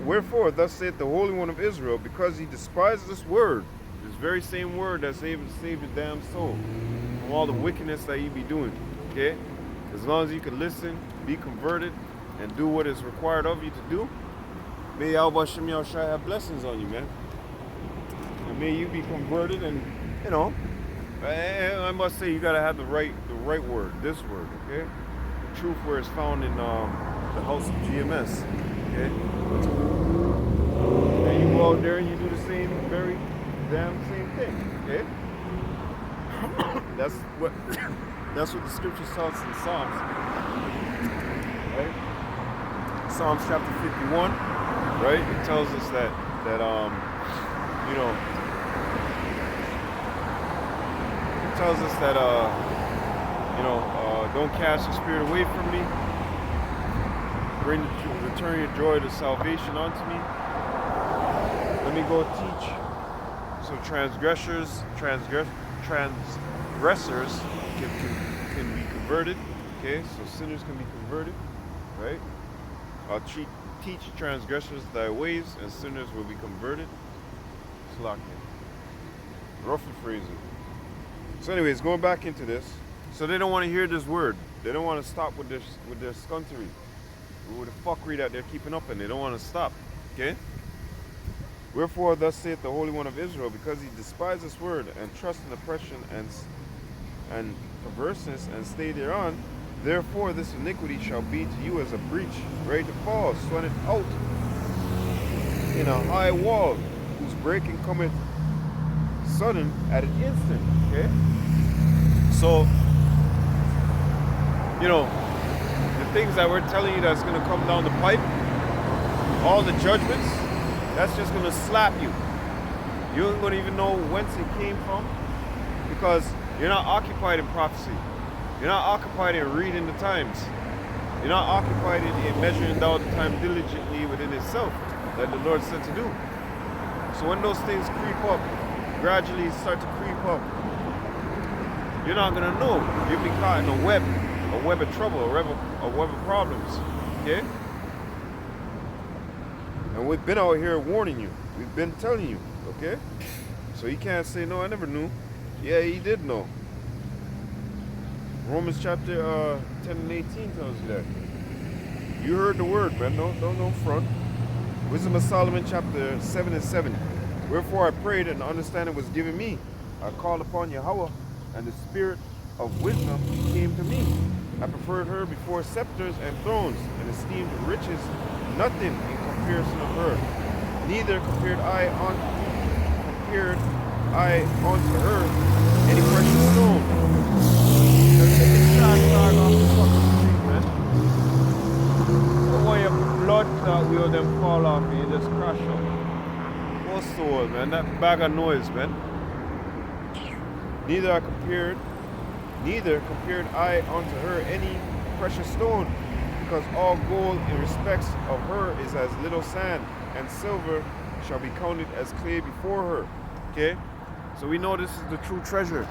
Wherefore, thus saith the Holy One of Israel, because he despises this word, this very same word that's able to save the damn soul from all the wickedness that you be doing. Okay? As long as you can listen, be converted, and do what is required of you to do, may Yahweh Shem Yahushua have blessings on you, man. And may you be converted, and you know, I must say you gotta have the right word, this word, okay? The truth where it's found in the house of GMS, okay? And you go out there and you do the very damn same thing, okay? That's what the scripture tells us in Psalms, right? Psalms chapter 51, right? It tells us that you know, it tells us that don't cast your spirit away from me. Return your joy to salvation unto me. Let me go teach. So transgressors can be converted. Okay, so sinners can be converted, right? I'll teach transgressors thy ways, and sinners will be converted. Slack me. Rough and phrasing. So anyways, going back into this. So they don't want to hear this word. They don't want to stop with their skuntery. With the fuckery that they're keeping up in. They don't want to stop. Okay? Wherefore thus saith the Holy One of Israel, because he despised this word, and trust in oppression and perverseness, and stay thereon, therefore this iniquity shall be to you as a breach, ready to fall, sweated out in a high wall, whose breaking cometh sudden at an instant. Okay? So, you know, the things that we're telling you that's going to come down the pipe, all the judgments, that's just going to slap you. You ain't going to even know whence it came from, because you're not occupied in prophecy. You're not occupied in reading the times. You're not occupied in measuring down the time diligently within itself that the Lord said to do. So when those things creep up, gradually start to creep up, you're not going to know. You'll be caught in a web of trouble, a web of problems. Okay? And we've been out here warning you. We've been telling you. Okay? So you can't say, no, I never knew. Yeah, he did know. Romans chapter 10 and 18 tells you that. You heard the word, man. Don't front. Wisdom of Solomon chapter 7 and 7. Wherefore I prayed, and understanding was given me. I called upon Yahweh, and the spirit of wisdom came to me. I preferred her before scepters and thrones, and esteemed riches nothing in comparison of her. Neither compared I unto her any precious stone. Now take the trash bag off the fucking street, man. Don't want your blood clot man. That bag of noise, man. Neither compared I unto her any precious stone, because all gold in respects of her is as little sand, and silver shall be counted as clay before her. Okay? So we know this is the true treasure.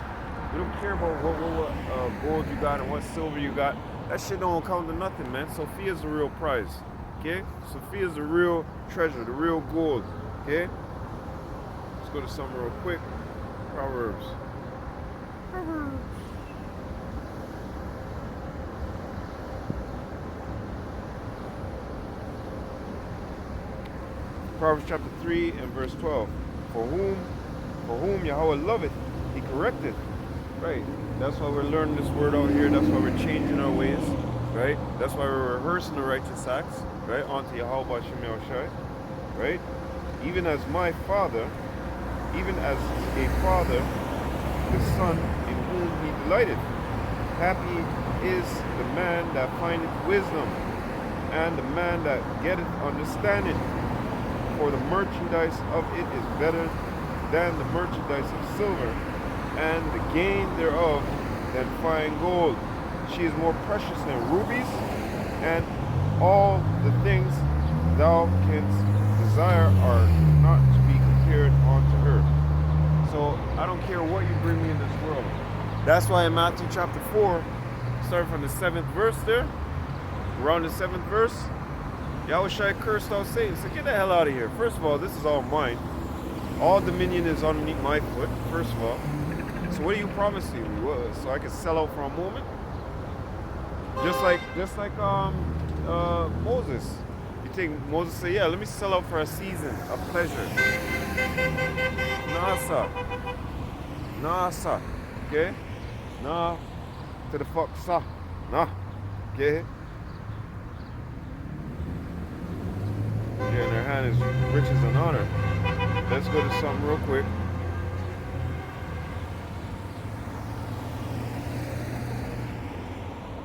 We don't care about what gold you got and what silver you got. That shit don't count to nothing, man. Sophia's the real prize. Okay? Sophia's the real treasure, the real gold. Okay? Let's go to something real quick. Proverbs. Proverbs chapter 3 and verse 12. For whom Yahweh loveth, he correcteth. Right. That's why we're learning this word out here. That's why we're changing our ways. Right. That's why we're rehearsing the righteous acts. Right. Onto Yahweh B'Shem Yahushai. Right. Even as a father, the son in whom he delighteth. Happy is the man that findeth wisdom, and the man that getteth understanding. For the merchandise of it is better than the merchandise of silver, and the gain thereof than fine gold. She is more precious than rubies, and all the things thou canst desire are not to be compared unto her. So I don't care what you bring me in this world. That's why in Matthew chapter 4, starting from the 7th verse there, around the 7th verse, Yahushua cursed out Satan. Said, get the hell out of here. First of all, this is all mine. All dominion is underneath my foot, first of all. So what are you promising me? What, so I can sell out for a moment? Just like Moses. You think Moses said, yeah, let me sell out for a season of pleasure. Nah, sir. Okay? Nah. To the fuck, sir. Nah. Okay? Yeah, in their hand is riches and honor. Let's go to something real quick.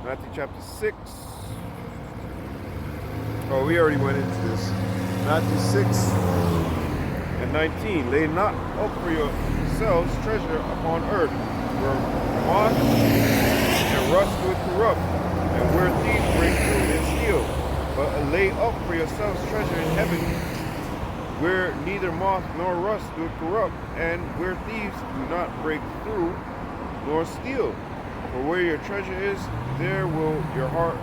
Matthew chapter 6. Oh, we already went into this. Matthew 6 and 19. Lay not up for yourselves treasure upon earth, where moth and rust do corrupt, and where thieves break through and steal. But lay up for yourselves treasure in heaven, where neither moth nor rust do corrupt, and where thieves do not break through nor steal. For where your treasure is, there will your heart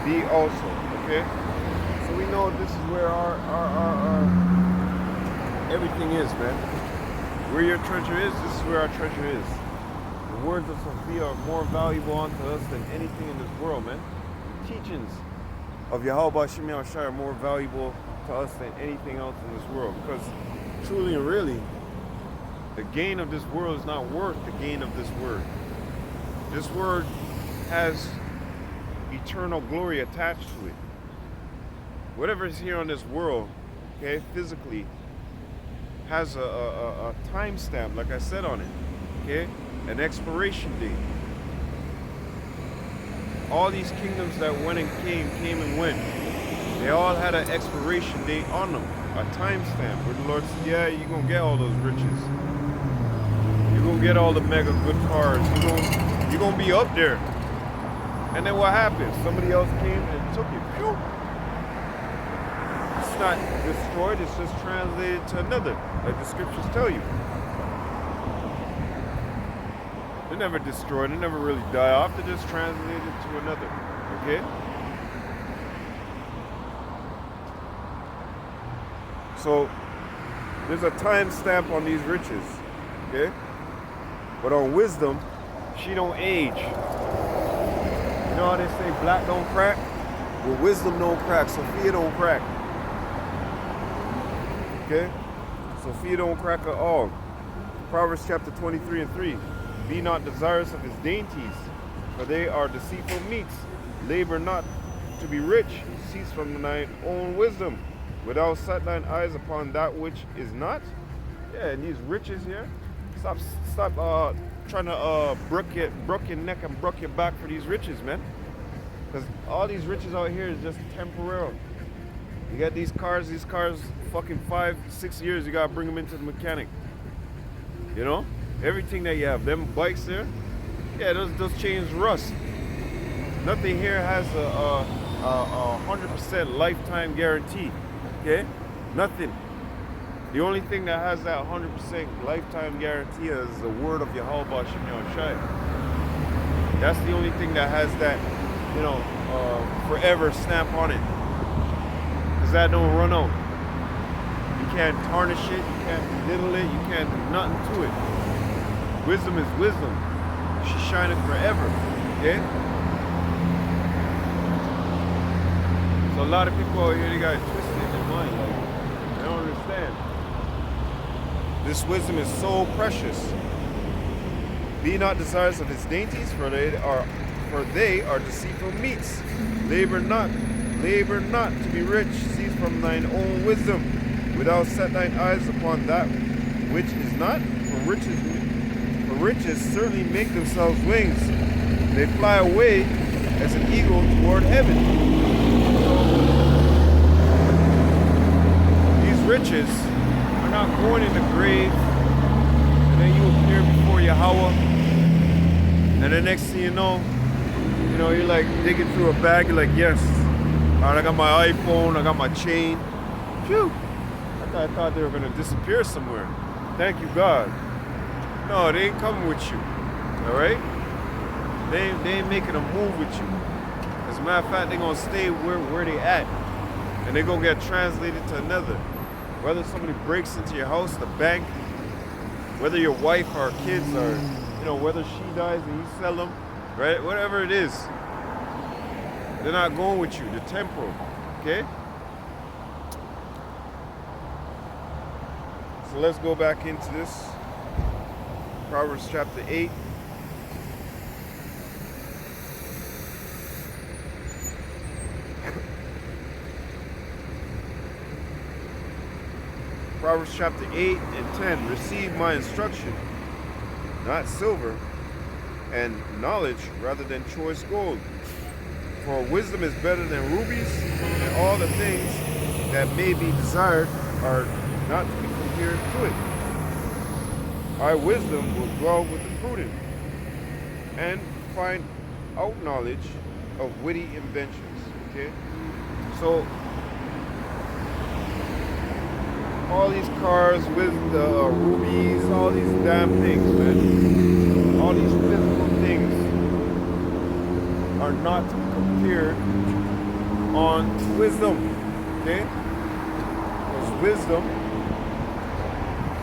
be also. Okay? So we know this is where our everything is, man. Where your treasure is, this is where our treasure is. The words of Sophia are more valuable unto us than anything in this world, man. The teachings of Yahweh B'Shem Yahushai are more valuable to us than anything else in this world. Because truly and really, the gain of this world is not worth the gain of this word. This word has eternal glory attached to it. Whatever is here on this world, okay, physically, has a timestamp, like I said on it, okay, an expiration date. All these kingdoms that went and came and went, they all had an expiration date on them, a timestamp, where the Lord said, yeah, you're going to get all those riches. You're going to get all the mega good cars. You're going to be up there. And then what happened? Somebody else came and took it. Phew. It's not destroyed, it's just translated to another, like the scriptures tell you. They never destroyed, they never really die off, they just translated to another. Okay? So there's a time stamp on these riches. Okay? But on wisdom, she don't age. You know how they say black don't crack? Well, wisdom don't crack, Sophia don't crack. Okay? Sophia don't crack at all. Proverbs chapter 23 and 3. Be not desirous of his dainties, for they are deceitful meats. Labor not to be rich, cease from thine own wisdom. Without set thine eyes upon that which is not. Yeah, and these riches here, stop trying to brook your neck and brook your back for these riches, man. Because all these riches out here is just temporary. You got these cars fucking 5-6 years, you gotta bring them into the mechanic. You know? Everything that you have. Them bikes there, yeah, those chains rust. Nothing here has a 100% lifetime guarantee. Okay? Nothing. The only thing that has that 100% lifetime guarantee is the word of Yahweh Shem Yahushai. That's the only thing that has that, you know, forever stamp on it. Because that don't run out. You can't tarnish it, you can't belittle it, you can't do nothing to it. Wisdom is wisdom. She shineth forever. Okay? So a lot of people out here, they got it twisted in their mind. Like, they don't understand. This wisdom is so precious. Be not desirous of its dainties, for they are deceitful meats. Labor not to be rich. Cease from thine own wisdom. Without set thine eyes upon that which is not. For riches certainly make themselves wings. They fly away as an eagle toward heaven. These riches are not going in the grave, and then you appear before Yahweh, and the next thing you know, you're like digging through a bag. You're like, yes, all right, I got my iPhone, I got my chain. Phew! I thought they were gonna disappear somewhere. Thank you, God. No, they ain't coming with you. All right? They ain't making a move with you. As a matter of fact, they're gonna stay where they at, and they're gonna get translated to another. Whether somebody breaks into your house, the bank, whether your wife or kids are, whether she dies and you sell them, right? Whatever it is, they're not going with you. They're temporal, okay? So let's go back into this. Proverbs chapter 8. Proverbs chapter 8 and 10. Receive my instruction, not silver, and knowledge rather than choice gold. For wisdom is better than rubies, and all the things that may be desired are not to be compared to it. Our wisdom will dwell with the prudent, and find out knowledge of witty inventions. Okay? So, all these cars with the rubies, all these damn things, man. All these physical things are not to be compared on wisdom. Okay? Because wisdom,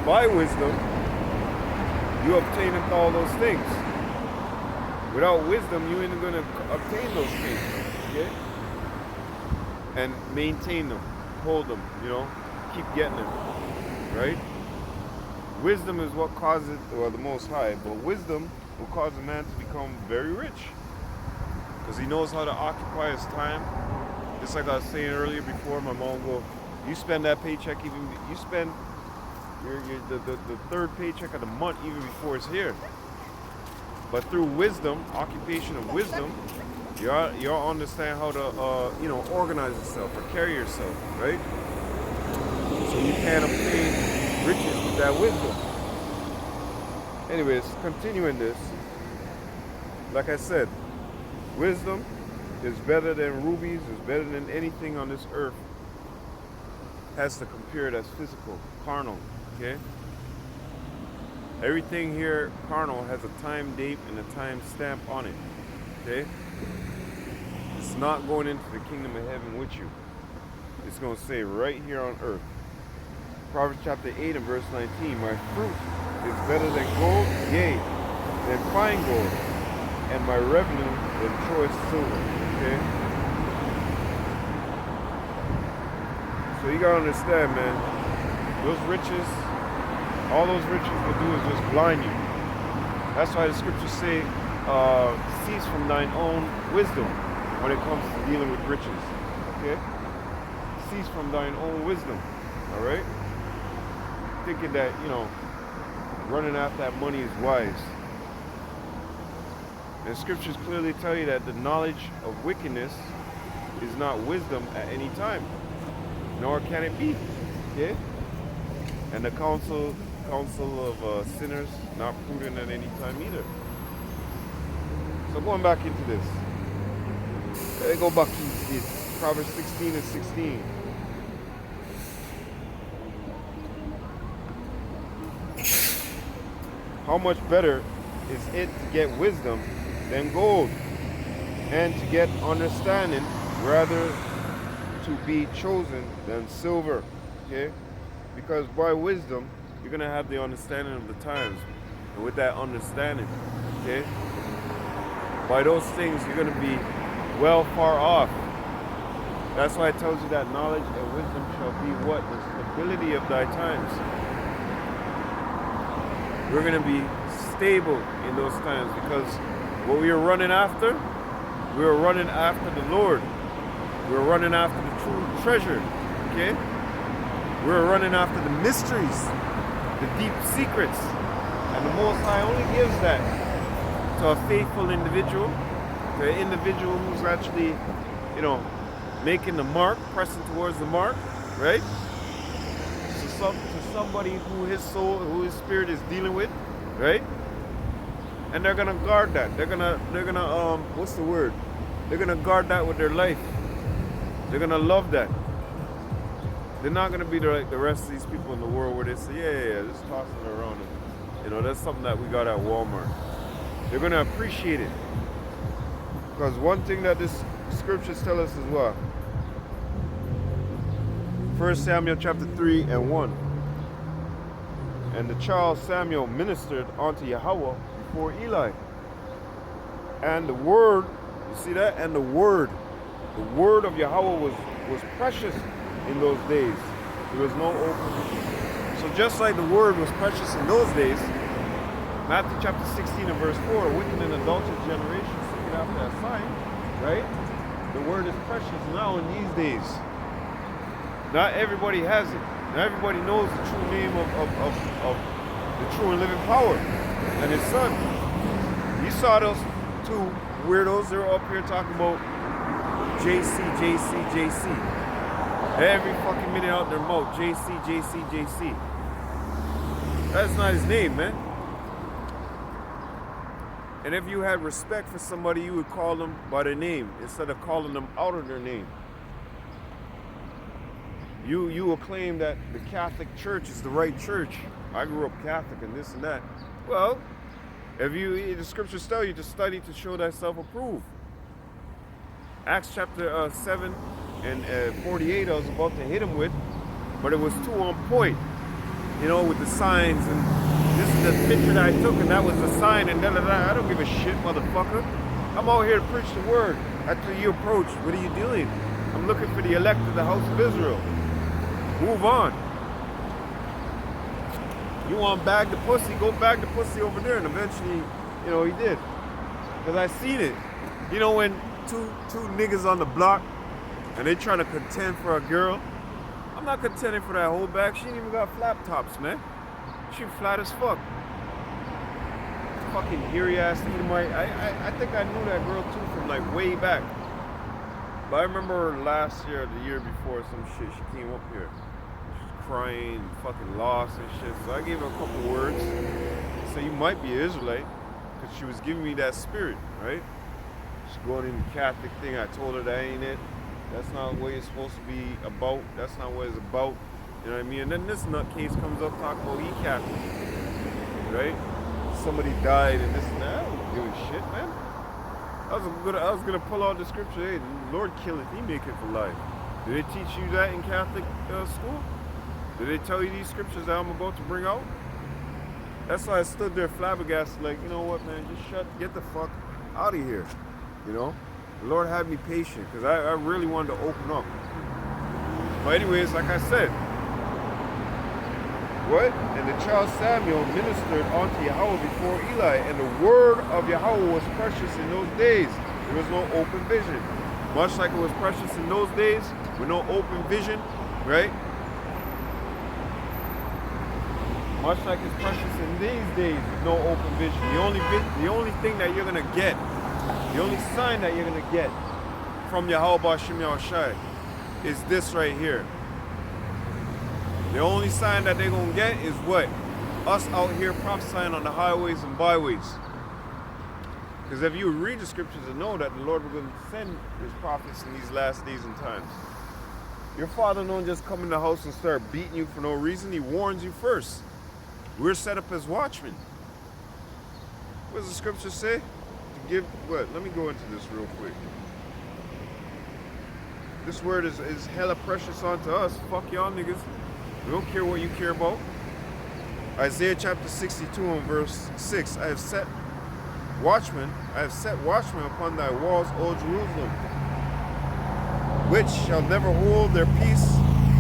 by wisdom, you obtaineth all those things. Without wisdom, you ain't going to obtain those things. Okay? And maintain them, hold them, keep getting them, right? Wisdom is what causes, the Most High, but wisdom will cause a man to become very rich, because he knows how to occupy his time. Just like I was saying earlier before, my mom will go, you spend that paycheck, you spend the third paycheck of the month even before it's here. But through wisdom, occupation of wisdom, you'll understand how to organize yourself or carry yourself, right? So you can obtain riches with that wisdom. Anyways, continuing this, like I said, wisdom is better than rubies, is better than anything on this earth. Has to compare it as physical, carnal, okay? Everything here, carnal, has a time date and a time stamp on it, okay? It's not going into the kingdom of heaven with you. It's going to say right here on earth. Proverbs chapter 8 and verse 19, my fruit is better than gold, yea, than fine gold, and my revenue than choice silver, okay? So you gotta understand, man, those riches, all those riches will do is just blind you. That's why the scriptures say, cease from thine own wisdom when it comes to dealing with riches, okay? Cease from thine own wisdom, all right? Thinking that, running after that money is wise. And scriptures clearly tell you that the knowledge of wickedness is not wisdom at any time. nor can it be. Okay? And the counsel of sinners not prudent at any time either. So going back into this. Let's go back to this. Proverbs 16 and 16. How much better is it to get wisdom than gold, and to get understanding rather to be chosen than silver. Okay? Because by wisdom, you're going to have the understanding of the times. And with that understanding, okay, by those things, you're going to be well far off. That's why it tells you that knowledge and wisdom shall be what? The stability of thy times. We're going to be stable in those times, because what we are running after, we are running after the Lord. We're running after the true treasure. Okay? We're running after the mysteries, the deep secrets. And the Most High only gives that to a faithful individual, to an individual who's actually, making the mark, pressing towards the mark, right? To somebody who his soul, who his spirit is dealing with, right? And they're gonna guard that. They're gonna what's the word? They're gonna guard that with their life. They're gonna love that. They're not gonna be like the rest of these people in the world where they say, yeah, just tossing it around. And, that's something that we got at Walmart. They're gonna appreciate it. Because one thing that this scriptures tell us is what? 1 Samuel chapter 3 and 1. And the child Samuel ministered unto Yahweh before Eli. And the word, you see that? And the word of Yahweh was precious in those days. There was no open. So just like the word was precious in those days, Matthew chapter 16 and verse 4, a wicked and adulterous generation seeking after that sign, right? The word is precious now in these days. Not everybody has it. Not everybody knows the true name of the true and living power and his son. You saw those two weirdos, they were up here talking about JC. Every fucking minute out their mouth, JC. That's not his name, man. And if you had respect for somebody, you would call them by their name instead of calling them out of their name. You will claim that the Catholic Church is the right church. I grew up Catholic and this and that. Well, the scriptures tell you to study to show thyself approved. Acts chapter 7 and 48 I was about to hit him with, but it was too on point. With the signs, and this is the picture that I took, and that was the sign, and da-da-da. I don't give a shit, motherfucker. I'm out here to preach the word. After you approach, what are you doing? I'm looking for the elect of the house of Israel. Move on. You want to bag the pussy? Go bag the pussy over there. And eventually, he did. Because I seen it. When two niggas on the block and they trying to contend for a girl. I'm not contending for that whole bag. She ain't even got flap tops, man. She flat as fuck. Fucking hairy ass Edomite. I think I knew that girl too from like way back. But I remember her last year, the year before, some shit. She came up here. She was crying, fucking lost and shit. So I gave her a couple words. So you might be an Israelite. Because she was giving me that spirit, right? She's going in the Catholic thing. I told her that ain't it. That's not what it's supposed to be about. That's not what it's about. You know what I mean? And then this nutcase comes up talking about he Catholic. Right? Somebody died and this and that. I don't give a shit, man. I was gonna pull out the scripture. Hey, the Lord killeth, he make it for life. Did they teach you that in Catholic school? Did they tell you these scriptures that I'm about to bring out? That's why I stood there flabbergasted, like, you know what, man, just get the fuck out of here. The Lord had me patient because I really wanted to open up. But anyways, like I said, what? And the child Samuel ministered unto Yahweh before Eli, and the word of Yahweh was precious in those days. There was no open vision. Much like it was precious in those days, with no open vision, right? Much like it's precious in these days, with no open vision. The only thing that you're gonna get, the only sign that you're gonna get from Yahweh B'Shem Yahushai is this right here. The only sign that they're going to get is what? Us out here prophesying on the highways and byways. Because if you read the scriptures and know that the Lord will going to send his prophets in these last days and times. Your father don't just come in the house and start beating you for no reason. He warns you first. We're set up as watchmen. What does the scripture say? To give what? Let me go into this real quick. This word is hella precious unto us. Fuck y'all niggas. We don't care what you care about. Isaiah chapter 62 and verse 6. I have set watchmen upon thy walls, O Jerusalem, which shall never hold their peace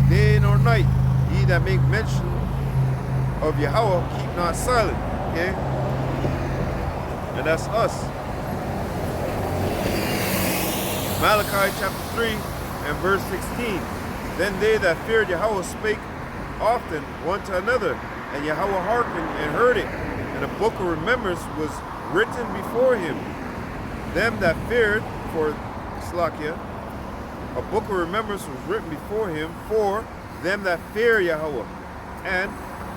day nor night. Ye that make mention of Yahweh, keep not silent. Okay? And that's us. Malachi chapter 3 and verse 16. Then they that feared Yahweh spake often one to another, and Yahweh hearkened and heard it, and a book of remembrance was written before him. Them that feared, for Slakia, a book of remembrance was written before him for them that fear Yahweh, and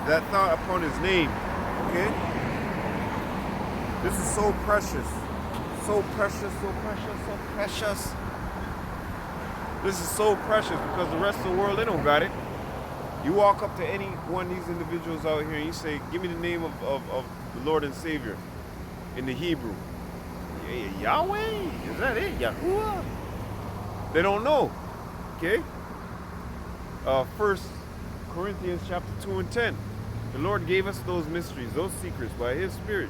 that thought upon his name. Okay? This is so precious. So precious, so precious, so precious. This is so precious because the rest of the world, they don't got it. You walk up to any one of these individuals out here and you say, give me the name of the Lord and Savior in the Hebrew. Yahweh? Is that it? Yahuwah? They don't know. Okay? 1 Corinthians chapter 2 and 10. The Lord gave us those mysteries, those secrets by his Spirit.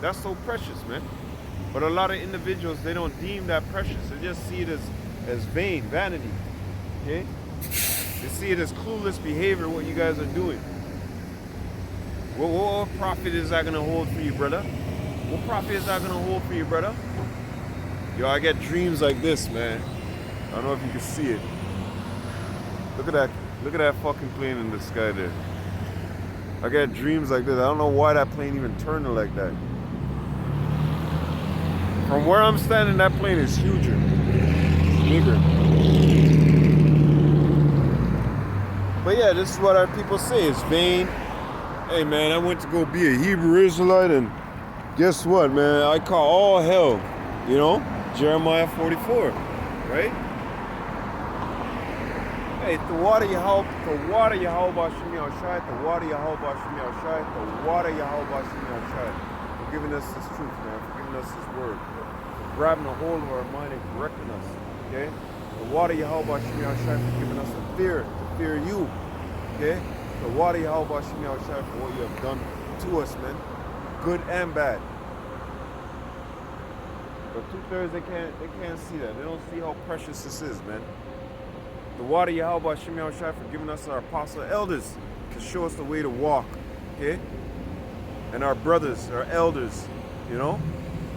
That's so precious, man. But a lot of individuals, they don't deem that precious. They just see it as vain, vanity. Okay? They see it as clueless behavior, what you guys are doing. What profit is that going to hold for you, brother? What profit is that going to hold for you, brother? Yo, I get dreams like this, man. I don't know if you can see it. Look at that. Look at that fucking plane in the sky there. I get dreams like this. I don't know why that plane even turned like that. From where I'm standing, that plane is huger. Bigger. But yeah, this is what our people say. It's vain. Hey man, I went to go be a Hebrew Israelite, and guess what, man? I caught all hell. You know? Jeremiah 44. Right? Hey, the water Yahweh Bashim Yahushai, the water Yahweh Bashim Yahushai, the water Yahweh Bashim Yahushai. For giving us this truth, man. For giving us this word. For grabbing a hold of our mind and correcting us. Okay? The water Yahweh Bashim Yahushai for giving us a fear, to fear you. Okay? The water Yahweh Bashim Yahushai for what you have done to us, man. Good and bad. But 2/3 they can't see that. They don't see how precious this is, man. The water Yahweh Bashim Yahushai for giving us our apostle elders to show us the way to walk. Okay? And our brothers, our elders, you know?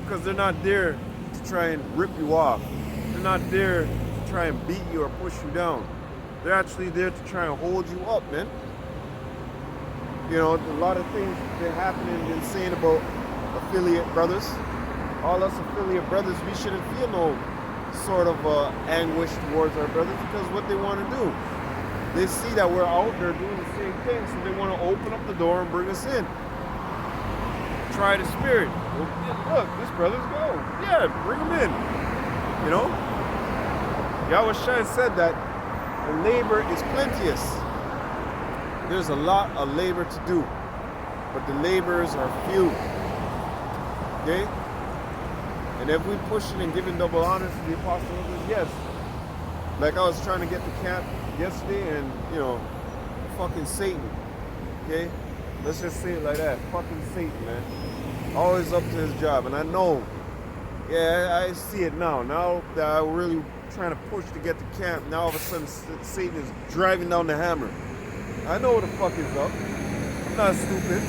Because they're not there to try and rip you off. They're not there to try and beat you or push you down. They're actually there to try and hold you up, man. You know, a lot of things been happening and saying about affiliate brothers. All us affiliate brothers, we shouldn't feel no sort of anguish towards our brothers because what they want to do. They see that we're out there doing the same thing, so they want to open up the door and bring us in. Try the spirit. Well, look, this brother's go. Yeah, bring him in. You know? Yahweh Shai said that the labor is plenteous. There's a lot of labor to do, but the laborers are few. Okay? And if we pushing and giving double honors to the apostles, yes. Like I was trying to get to camp yesterday and, you know, fucking Satan. Okay? Let's just say it like that. Fucking Satan, man. Always up to his job. And I know, yeah, I see it now. Now that I'm really trying to push to get to camp, now all of a sudden Satan is driving down the hammer. I know what the fuck is up. I'm not stupid.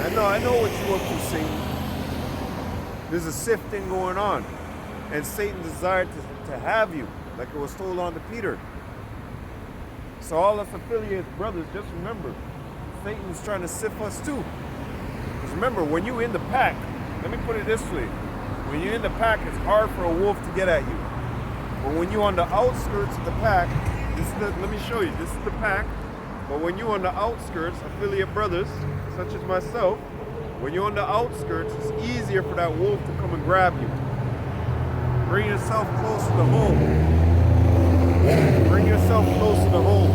I know what you up to, Satan. There's a sifting going on. And Satan desired to have you, like it was told on to Peter. So all us affiliates, brothers, just remember, Satan's trying to sift us too. Because remember, when you're in the pack, let me put it this way. When you're in the pack, it's hard for a wolf to get at you. But when you're on the outskirts of the pack, let me show you. This is the pack. But when you're on the outskirts, affiliate brothers, such as myself, when you're on the outskirts, it's easier for that wolf to come and grab you. Bring yourself closer to home. Bring yourself closer to home.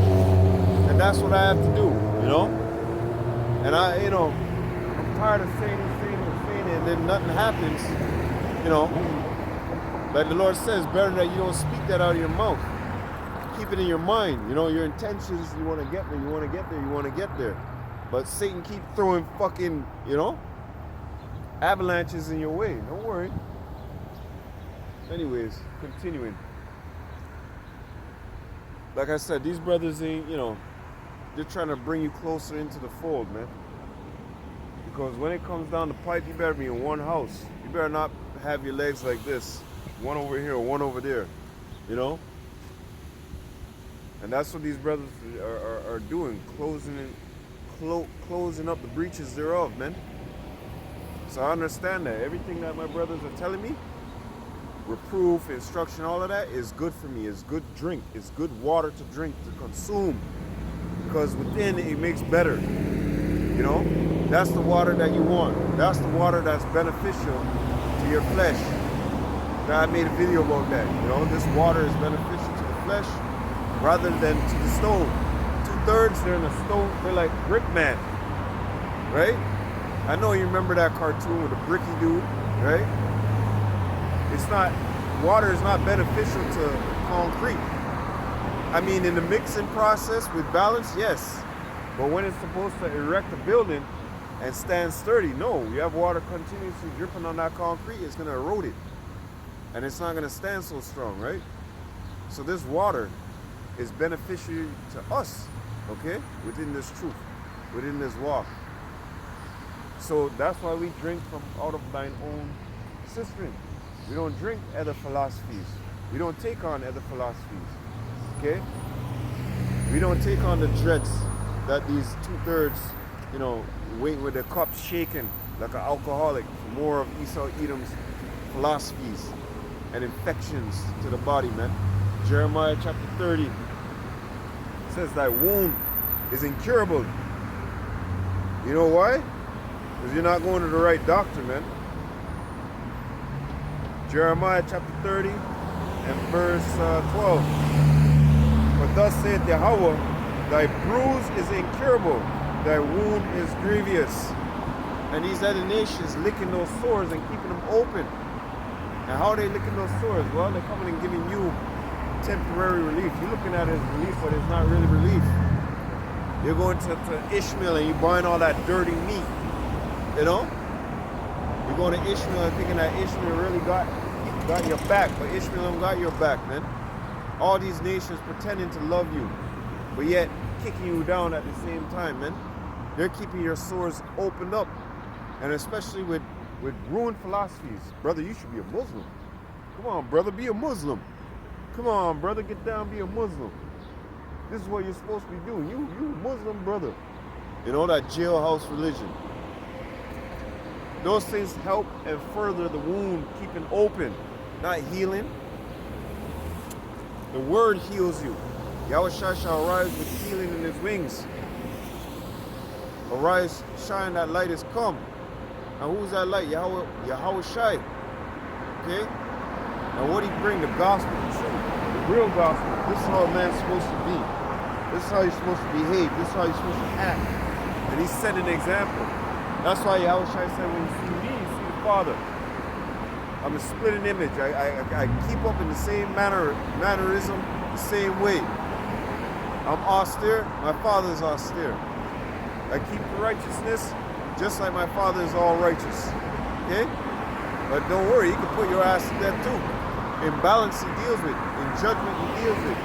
And that's what I have to do, you know? And I'm tired of saying it, and then nothing happens, you know? Like the Lord says, better that you don't speak that out of your mouth. Keep it in your mind, you know, your intentions, you want to get there, you want to get there, you want to get there. But Satan keep throwing fucking, you know, avalanches in your way. Don't worry. Anyways, continuing. Like I said, these brothers ain't, you know, they're trying to bring you closer into the fold, man. Because when it comes down the pipe, you better be in one house. You better not have your legs like this. One over here, one over there, you know? And that's what these brothers are doing, closing up the breaches thereof, man. So I understand that. Everything that my brothers are telling me, reproof, instruction, all of that is good for me. It's good drink. It's good water to drink, to consume. Because within it makes better. You know? That's the water that you want. That's the water that's beneficial to your flesh. I made a video about that. You know, this water is beneficial to the flesh rather than to the stone. 2/3 they're in the stone, they're like brick man, right? I know you remember that cartoon with the bricky dude, right? It's not, water is not beneficial to concrete. I mean, in the mixing process with balance, yes. But when it's supposed to erect a building and stand sturdy, no. You have water continuously dripping on that concrete, it's gonna erode it. And it's not gonna stand so strong, right? So this water is beneficial to us, okay? Within this truth, within this walk. So that's why we drink from out of thine own cistern. We don't drink other philosophies. We don't take on other philosophies, okay? We don't take on the dreads that these 2/3, you know, wait with the cups shaking like an alcoholic for more of Esau Edom's philosophies and infections to the body, man. Jeremiah chapter 30 says thy wound is incurable. You know why? Because you're not going to the right doctor, man. Jeremiah chapter 30 and verse 12. For thus saith Yahweh, thy bruise is incurable, thy wound is grievous. And these other nations licking those sores and keeping them open. And how are they licking those sores? Well, they're coming and giving you temporary relief. You're looking at it as relief, but it's not really relief. You're going to Ishmael and you're buying all that dirty meat. You know? You're going to Ishmael and thinking that Ishmael really got your back, but Ishmael don't got your back, man. All these nations pretending to love you, but yet kicking you down at the same time, man. They're keeping your sores opened up. And especially with ruined philosophies. Brother, you should be a Muslim. Come on, brother, be a Muslim. Come on, brother, get down, be a Muslim. This is what you're supposed to be doing. You Muslim, brother. You know, that jailhouse religion. Those things help and further the wound, keeping open, not healing. The word heals you. Yahweh shall arise with healing in his wings. Arise, shine, that light is come. And who's that light? Yahweh Shai. Okay? And what he bring? The gospel, the truth, the real gospel. This is how a man's supposed to be. This is how he's supposed to behave. This is how he's supposed to act. And he set an example. That's why Yahweh Shai said, when you see me, you see the Father. I'm a splitting image. I keep up in the same mannerism, the same way. I'm austere. My Father is austere. I keep the righteousness just like my Father is all righteous. Okay? But don't worry, he can put your ass to death too. In balance, he deals with. In judgment, he deals with.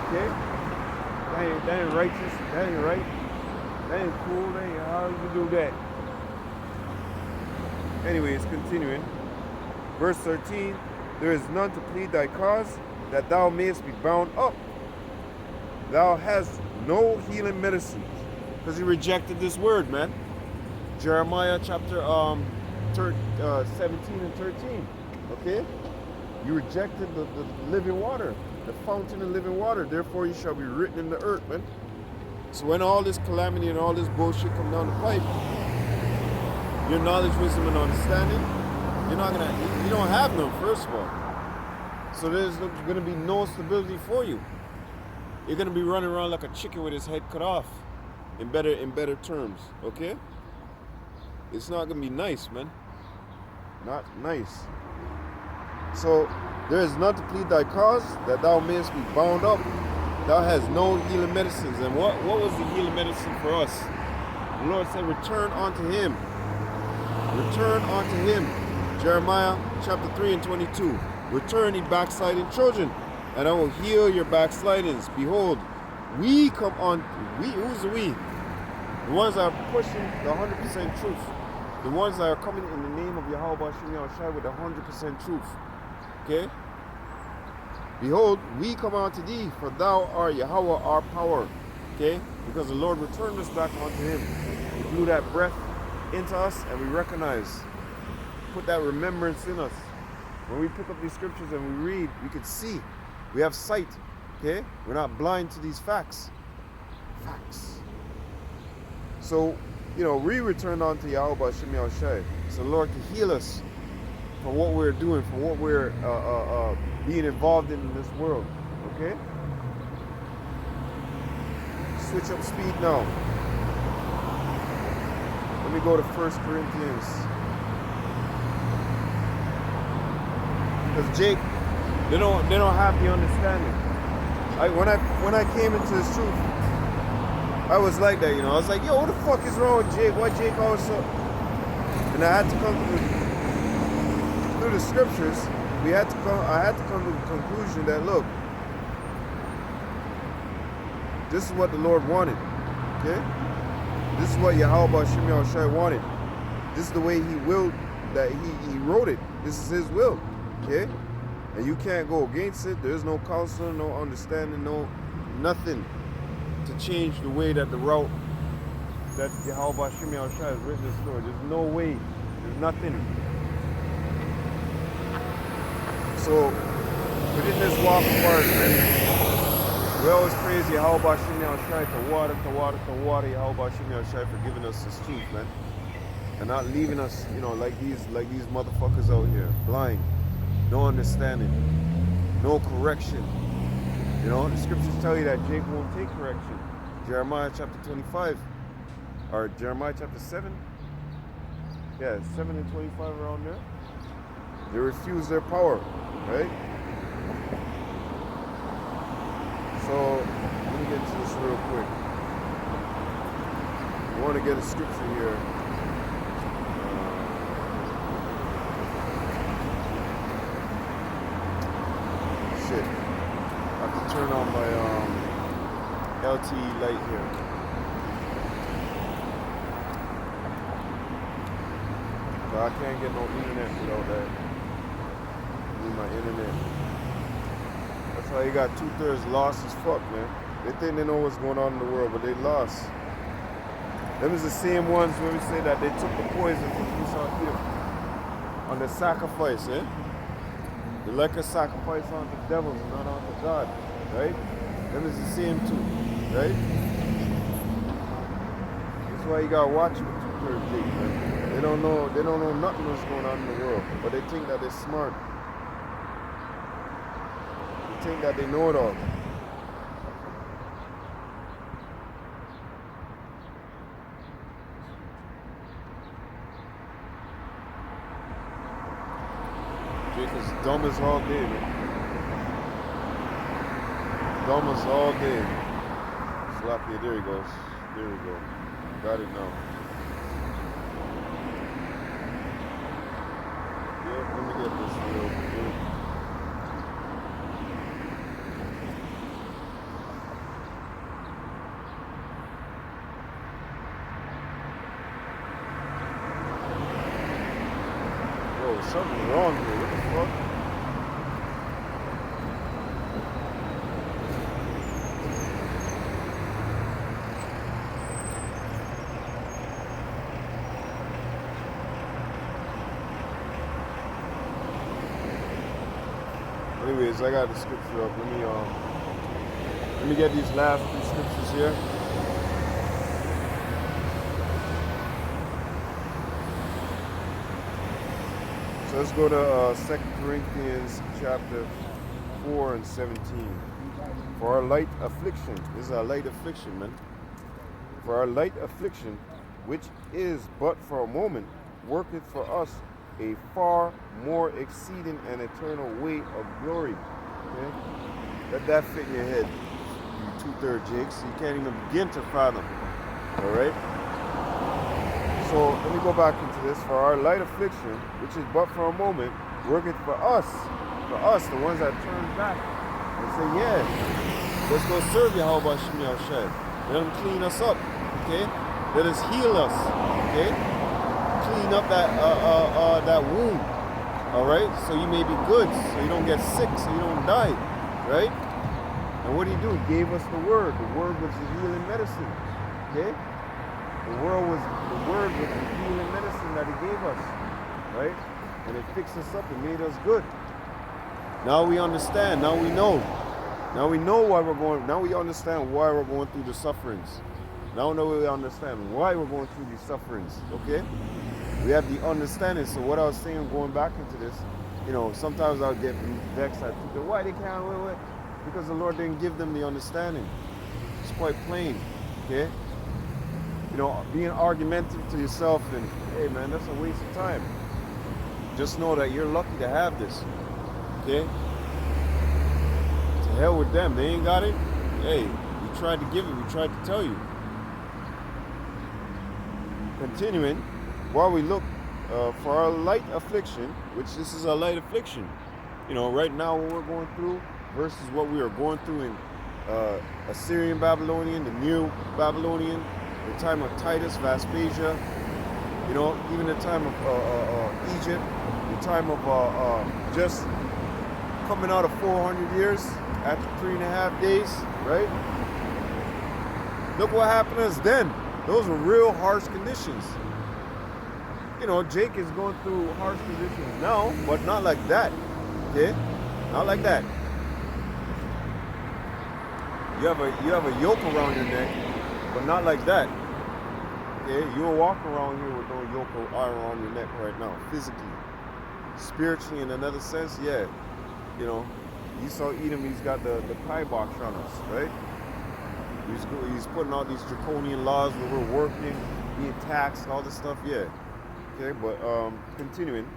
Okay? That ain't righteous. That ain't right. That ain't cool. That ain't how you do that. Anyways, continuing. Verse 13. There is none to plead thy cause, that thou mayest be bound up. Thou hast no healing medicine. Because he rejected this word, man. Jeremiah chapter 17 and 13. Okay? You rejected the living water, the fountain of living water. Therefore you shall be written in the earth, man. So when all this calamity and all this bullshit come down the pipe, your knowledge, wisdom, and understanding, you don't have none, first of all. So there's gonna be no stability for you. You're gonna be running around like a chicken with his head cut off, in better terms, okay? It's not gonna be nice, man. Not nice. So there is none to plead thy cause, that thou mayest be bound up. Thou hast no healing medicines. And what was the healing medicine for us? The Lord said, return unto him. Return unto him. Jeremiah chapter 3 and 22. Return, ye backsliding children, and I will heal your backslidings. Behold, we come on. Who's the we? The ones that are pushing the 100% truth. The ones that are coming in the name of Yahweh Shem Yahushai with the 100% truth. Okay? Behold, we come unto thee, for thou art Yahweh our power. Okay? Because the Lord returned us back unto him. He blew that breath into us, and we recognize, put that remembrance in us. When we pick up these scriptures and we read, we can see. We have sight. Okay? We're not blind to these facts. Facts. So, we return unto Yahweh Shem Yahushai. So the Lord can heal us for what we're doing, for what we're being involved in this world. Okay? Switch up speed now. Let me go to 1 Corinthians. Because Jake, they don't have the understanding. When I came into this truth, I was like that, I was like, yo, what the fuck is wrong with Jake? Why Jake always so? And I had to come through the scriptures. I had to come to the conclusion that, look, this is what the Lord wanted. Okay? This is what Yahweh Shem Yahushai wanted. This is the way he willed, that he wrote it. This is his will. Okay? And you can't go against it. There's no counsel, no understanding, no nothing to change the way that the route that Yahweh Shem Yahushai has written this story. There's no way. There's nothing. So within this walk of ours, man, we always praise Yahweh Shem Yahushai to water Yahweh Shem Yahushai for giving us this truth, man. And not leaving us, like these motherfuckers out here, blind. No understanding, no correction. The scriptures tell you that Jake won't take correction. Jeremiah chapter 25, or Jeremiah chapter 7. Yeah, 7 and 25 around there. They refuse their power, right? So, let me get to this real quick. I want to get a scripture here. I have to turn on my LTE light here. But I can't get no internet without that. I need my internet. That's how you got 2/3 lost as fuck, man. They think they know what's going on in the world, but they lost. Them is the same ones when we say that they took the poison from Esau here on the sacrifice, eh? The liquor sacrifice unto devils and not unto God, right? Them is the same too, right? That's why you gotta watch with 2/3 Jake, man. They don't know nothing what's going on in the world, but they think that they're smart. They think that they know it all. Jake is dumb as all day, man. Dumb as all day. Sloppy, there he goes. There we go. Got it now. Yeah, let me get this real quick. Whoa, something's wrong here. What the fuck? Anyways, I got the scripture up. Let me get these last three scriptures here. So let's go to 2 Corinthians chapter 4 and 17. For our light affliction, this is our light affliction, man. For our light affliction, which is but for a moment, worketh for us a far more exceeding and eternal weight of glory. Okay? Let that fit in your head, you 2/3 Jakes. You can't even begin to fathom. Alright? So let me go back into this. For our light affliction, which is but for a moment, worketh for us, the ones that turn back and say, yeah, let's go serve Yahweh Shem Yahushai. Let him clean us up. Okay? Let us heal us. Okay? Clean up that wound. Alright? So you may be good, so you don't get sick, so you don't die. Right? And what did he do? He gave us the word. The word was the healing medicine. Okay? The word was the healing medicine that he gave us. Right? And it fixed us up and made us good. Now we understand. Now we know. Now we know why we're going. Now we understand why we're going through the sufferings. Now we understand why we're going through these sufferings. Okay? We have the understanding. So what I was saying, going back into this, you know, sometimes I'll get vexed at people. Why they can't wait? Because the Lord didn't give them the understanding. It's quite plain. Okay? You know, being argumentative to yourself and, hey man, that's a waste of time. Just know that you're lucky to have this. Okay? To hell with them. They ain't got it. Hey, we tried to give it. We tried to tell you. Continuing, while we look for our light affliction, which this is a light affliction. You know, right now what we're going through versus what we are going through in Assyrian Babylonian, the new Babylonian, the time of Titus, Vespasian, you know, even the time of Egypt, the time of just coming out of 400 years after 3.5 days, right? Look what happened to us then. Those were real harsh conditions. You know, Jake is going through harsh conditions now, but not like that. Okay? Not like that. You have a yoke around your neck, but not like that. Okay? You don't walk around here with no yoke or iron around your neck right now, physically. Spiritually, in another sense, yeah. You know, you saw Edom, he's got the kibosh on us, right? He's putting all these draconian laws where we're working, being taxed, all this stuff, yeah. Okay, but continuing,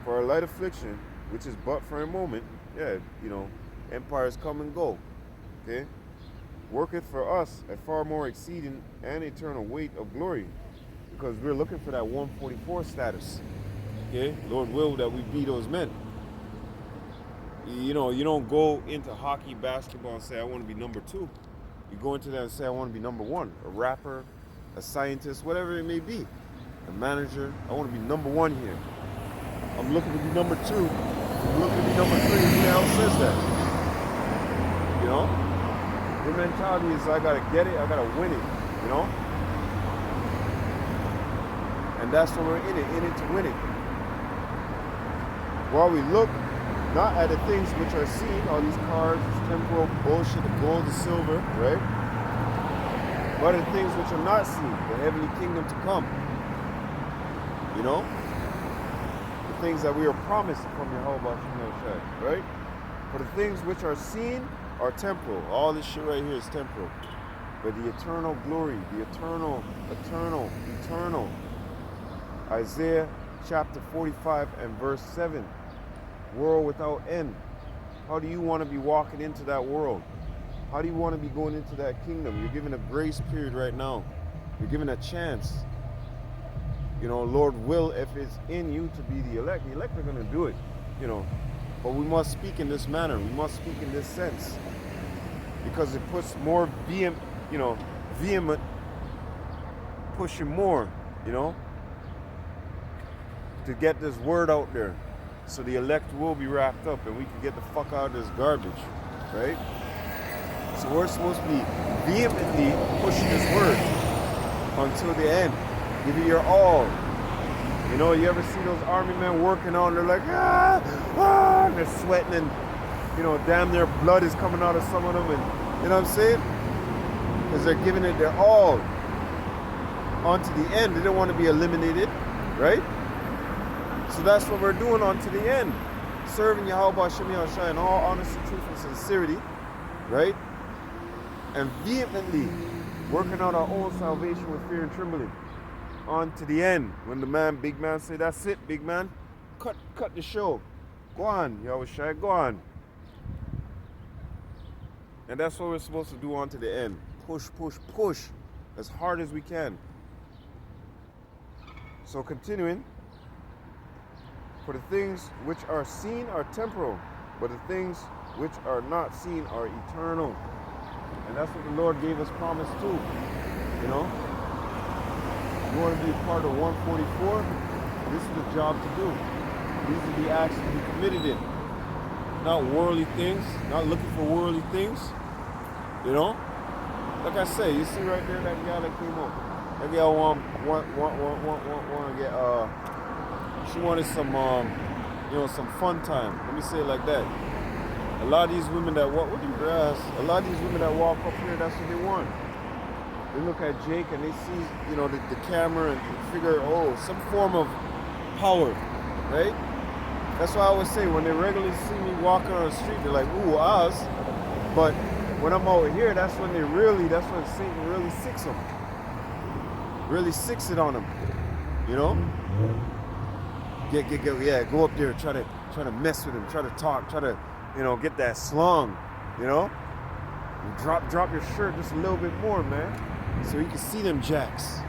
for our light affliction, which is but for a moment, yeah, you know, empires come and go, okay, worketh for us a far more exceeding and eternal weight of glory, because we're looking for that 144 status, okay, Lord will that we be those men. You know, you don't go into hockey, basketball and say, I want to be number 2. You go into that and say, I want to be number 1, a rapper, a scientist, whatever it may be. A manager, I want to be number 1 here. I'm looking to be number 2. I'm looking to be number 3. Who the hell says that? You know? Your mentality is, I got to get it, I got to win it. You know? And that's what we're in it to win it. While we look not at the things which are seen, all these cars, this temporal bullshit, the gold, the silver, right? But the things which are not seen, the heavenly kingdom to come. You know? The things that we are promised from Yahweh Shem Yahushai, right? For the things which are seen are temporal. All this shit right here is temporal. But the eternal glory, the eternal. Isaiah chapter 45 and verse 7. World without end. How do you want to be walking into that world? How do you want to be going into that kingdom? You're given a grace period right now. You're given a chance. You know, Lord will, if it's in you to be the elect are going to do it, you know. But we must speak in this manner. We must speak in this sense. Because it puts more vehement, pushing more, you know, to get this word out there. So the elect will be wrapped up and we can get the fuck out of this garbage, right? So we're supposed to be vehemently pushing this word until the end. Give it your all. You know, you ever see those army men working on, they're like, and they're sweating and, you know, damn their blood is coming out of some of them. And, you know what I'm saying? Because they're giving it their all onto the end. They don't want to be eliminated, right? So that's what we're doing on to the end. Serving Yahweh Shem Yahushua in all honesty, truth, and sincerity, right? And vehemently working out our own salvation with fear and trembling. On to the end. When the big man say, that's it, big man. Cut the show. Go on, Yahushua, go on. And that's what we're supposed to do on to the end. Push, push, push as hard as we can. So continuing, for the things which are seen are temporal, but the things which are not seen are eternal. And that's what the Lord gave us promise too. You know? You want to be part of 144? This is the job to do. These are the acts to be committed in. Not worldly things, not looking for worldly things. You know? Like I say, you see right there that guy that came up. That girl want to get she wanted some some fun time. Let me say it like that. A lot of these women that walk with your ass, a lot of these women that walk up here, that's what they want. They look at Jake and they see, the camera and figure, oh, some form of power, right? That's why I always say when they regularly see me walking on the street, they're like, ooh, us. But when I'm over here, that's when Satan really sicks them. Really sicks it on them, you know? Go up there, try to mess with him, try to talk, try to, get that slung, Drop your shirt just a little bit more, man, so you can see them jacks.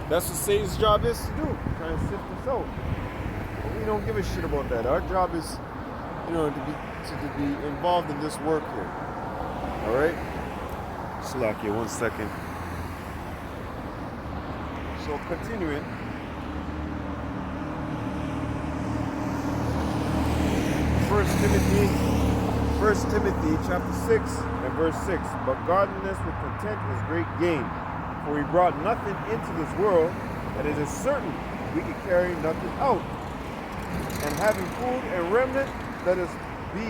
That's what Satan's job is to do, trying to sift us out. But we don't give a shit about that. Our job is, to be involved in this work here. All right? Slakia, 1 second. So continuing. 1 Timothy chapter 6 and verse 6. But godliness with content is great gain. For we brought nothing into this world, and it is certain we can carry nothing out. And having food and remnant, let us be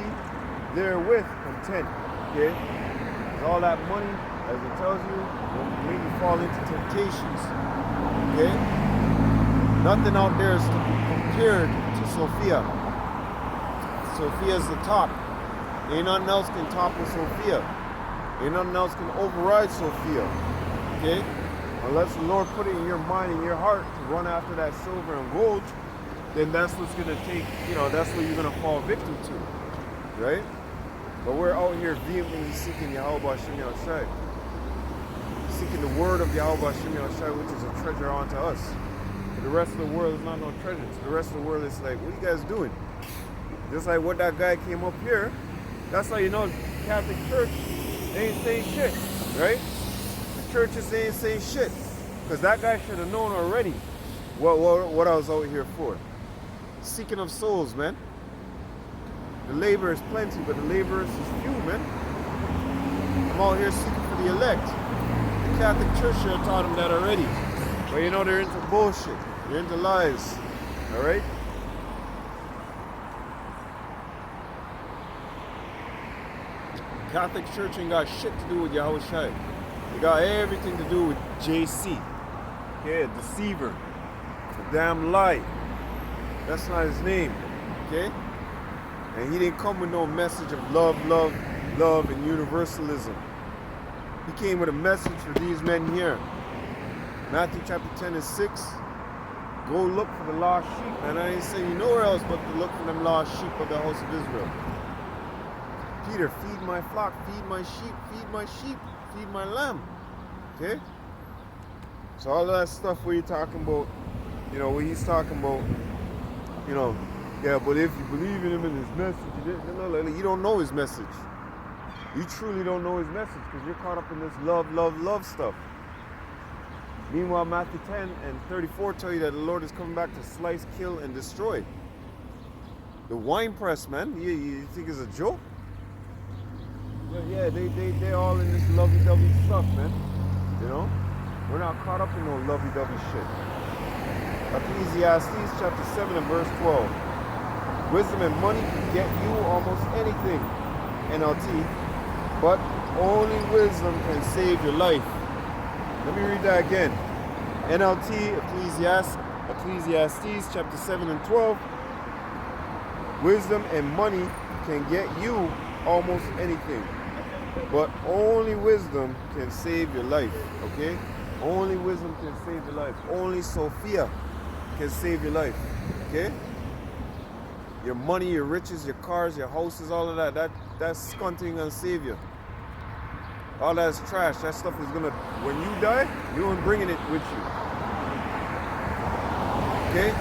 therewith content. Okay? And all that money, as it tells you, will make you fall into temptations. Okay? Nothing out there is to be compared to Sophia. Sophia is the top. Ain't nothing else can topple Sophia. Ain't nothing else can override Sophia. Okay? Unless the Lord put it in your mind and your heart to run after that silver and gold, then that's what's going to take, that's what you're going to fall victim to. Right? But we're out here vehemently seeking Yahweh Shem Yahushua. Seeking the word of Yahweh Shem Yahushua, which is a treasure unto us. For the rest of the world is not no treasure. To the rest of the world, it's like, what are you guys doing? Just like what that guy came up here, that's how Catholic Church ain't saying shit, right? The churches ain't saying shit. Because that guy should have known already what I was out here for. Seeking of souls, man. The labor is plenty, but the laborers is few, man. I'm out here seeking for the elect. The Catholic Church should have taught them that already. But they're into bullshit. They're into lies. Alright? Catholic Church ain't got shit to do with Yahushua. They got everything to do with JC. Yeah, deceiver. The damn lie. That's not his name. Okay? And he didn't come with no message of love, and universalism. He came with a message for these men here. Matthew chapter 10 and 6. Go look for the lost sheep. And I ain't saying you nowhere else but to look for them lost sheep of the house of Israel. Peter, feed my flock, feed my sheep, feed my lamb. Okay? So all of that stuff where you're talking about, where he's talking about, yeah, but if you believe in him and his message, you don't know his message. You truly don't know his message because you're caught up in this love stuff. Meanwhile, Matthew 10 and 34 tell you that the Lord is coming back to slice, kill, and destroy. The wine press, man, you think it's a joke? Yeah, they all in this lovey-dovey stuff, man. We're not caught up in no lovey-dovey shit. Ecclesiastes chapter 7 and verse 12. Wisdom and money can get you almost anything, NLT, but only wisdom can save your life. Let me read that again. NLT, Ecclesiastes chapter 7 and 12. Wisdom and money can get you almost anything. But only wisdom can save your life, okay? Only wisdom can save your life. Only Sophia can save your life, okay? Your money, your riches, your cars, your houses, all of that's skunting gonna save you. All that's trash. That stuff is gonna, when you die, you ain't bringing it with you. Okay?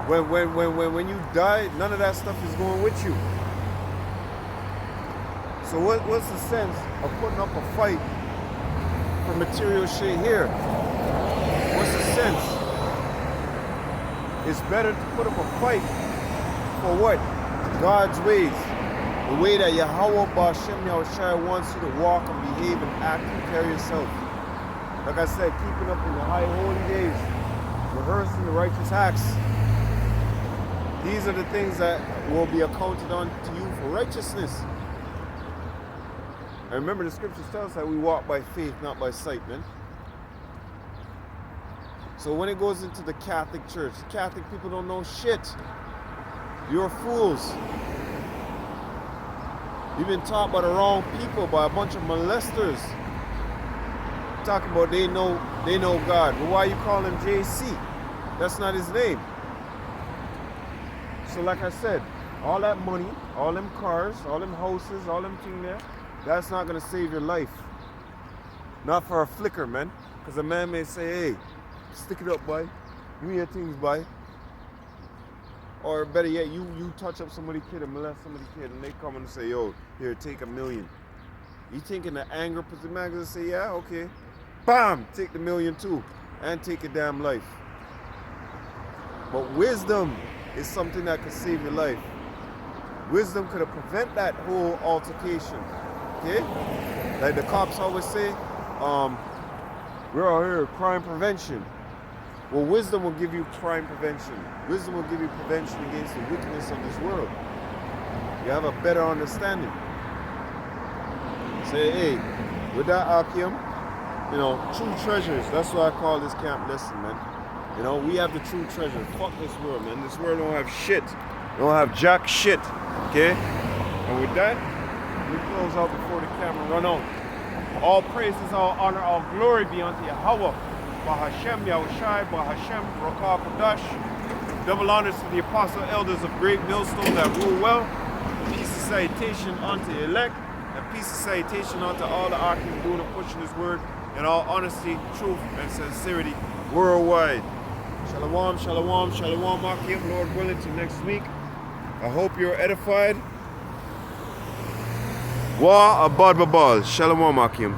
When you die, none of that stuff is going with you. So what's the sense of putting up a fight for material shit here? What's the sense? It's better to put up a fight for what? God's ways. The way that Yahweh Ba'Shem Yahushua wants you to walk and behave and act and carry yourself. Like I said, keeping up in the high holy days, rehearsing the righteous acts. These are the things that will be accounted on to you for righteousness. And remember, the scriptures tell us that we walk by faith, not by sight, man. So when it goes into the Catholic Church, Catholic people don't know shit. You're fools. You've been taught by the wrong people, by a bunch of molesters. Talking about they know God. But why you call him JC? That's not his name. So like I said, all that money, all them cars, all them houses, all them things there, that's not gonna save your life. Not for a flicker, man. Because a man may say, hey, stick it up, boy. Give me your things, boy. Or better yet, you touch up somebody's kid and molest somebody's kid, and they come and say, yo, here, take $1 million. You think in the anger, the man gonna say, yeah, okay. Bam! Take the $1 million too. And take your damn life. But wisdom is something that could save your life. Wisdom could have prevented that whole altercation. Okay? Like the cops always say, we're out here, crime prevention. Well, wisdom will give you crime prevention. Wisdom will give you prevention against the wickedness of this world. You have a better understanding. Say, hey, with that Akim, you know, true treasures. That's what I call this camp lesson, man. You know, we have the true treasure. Fuck this world, man. This world don't have shit. Don't have jack shit. Okay? And with that, we close out before the camera run out. All praises, all honor, all glory be unto Yahweh. Bahashem Yahushai, Bahashem Rakah Kodash. Double honors to the apostle elders of Great Millstone that rule well. Peace and salutation unto the elect. And peace and salutation unto all the Akim doing and pushing his word in all honesty, truth, and sincerity worldwide. Shalom, shalom, shalom, Akim. Lord willing, till next week. I hope you're edified. Wa abad babal. Shalom, Akim.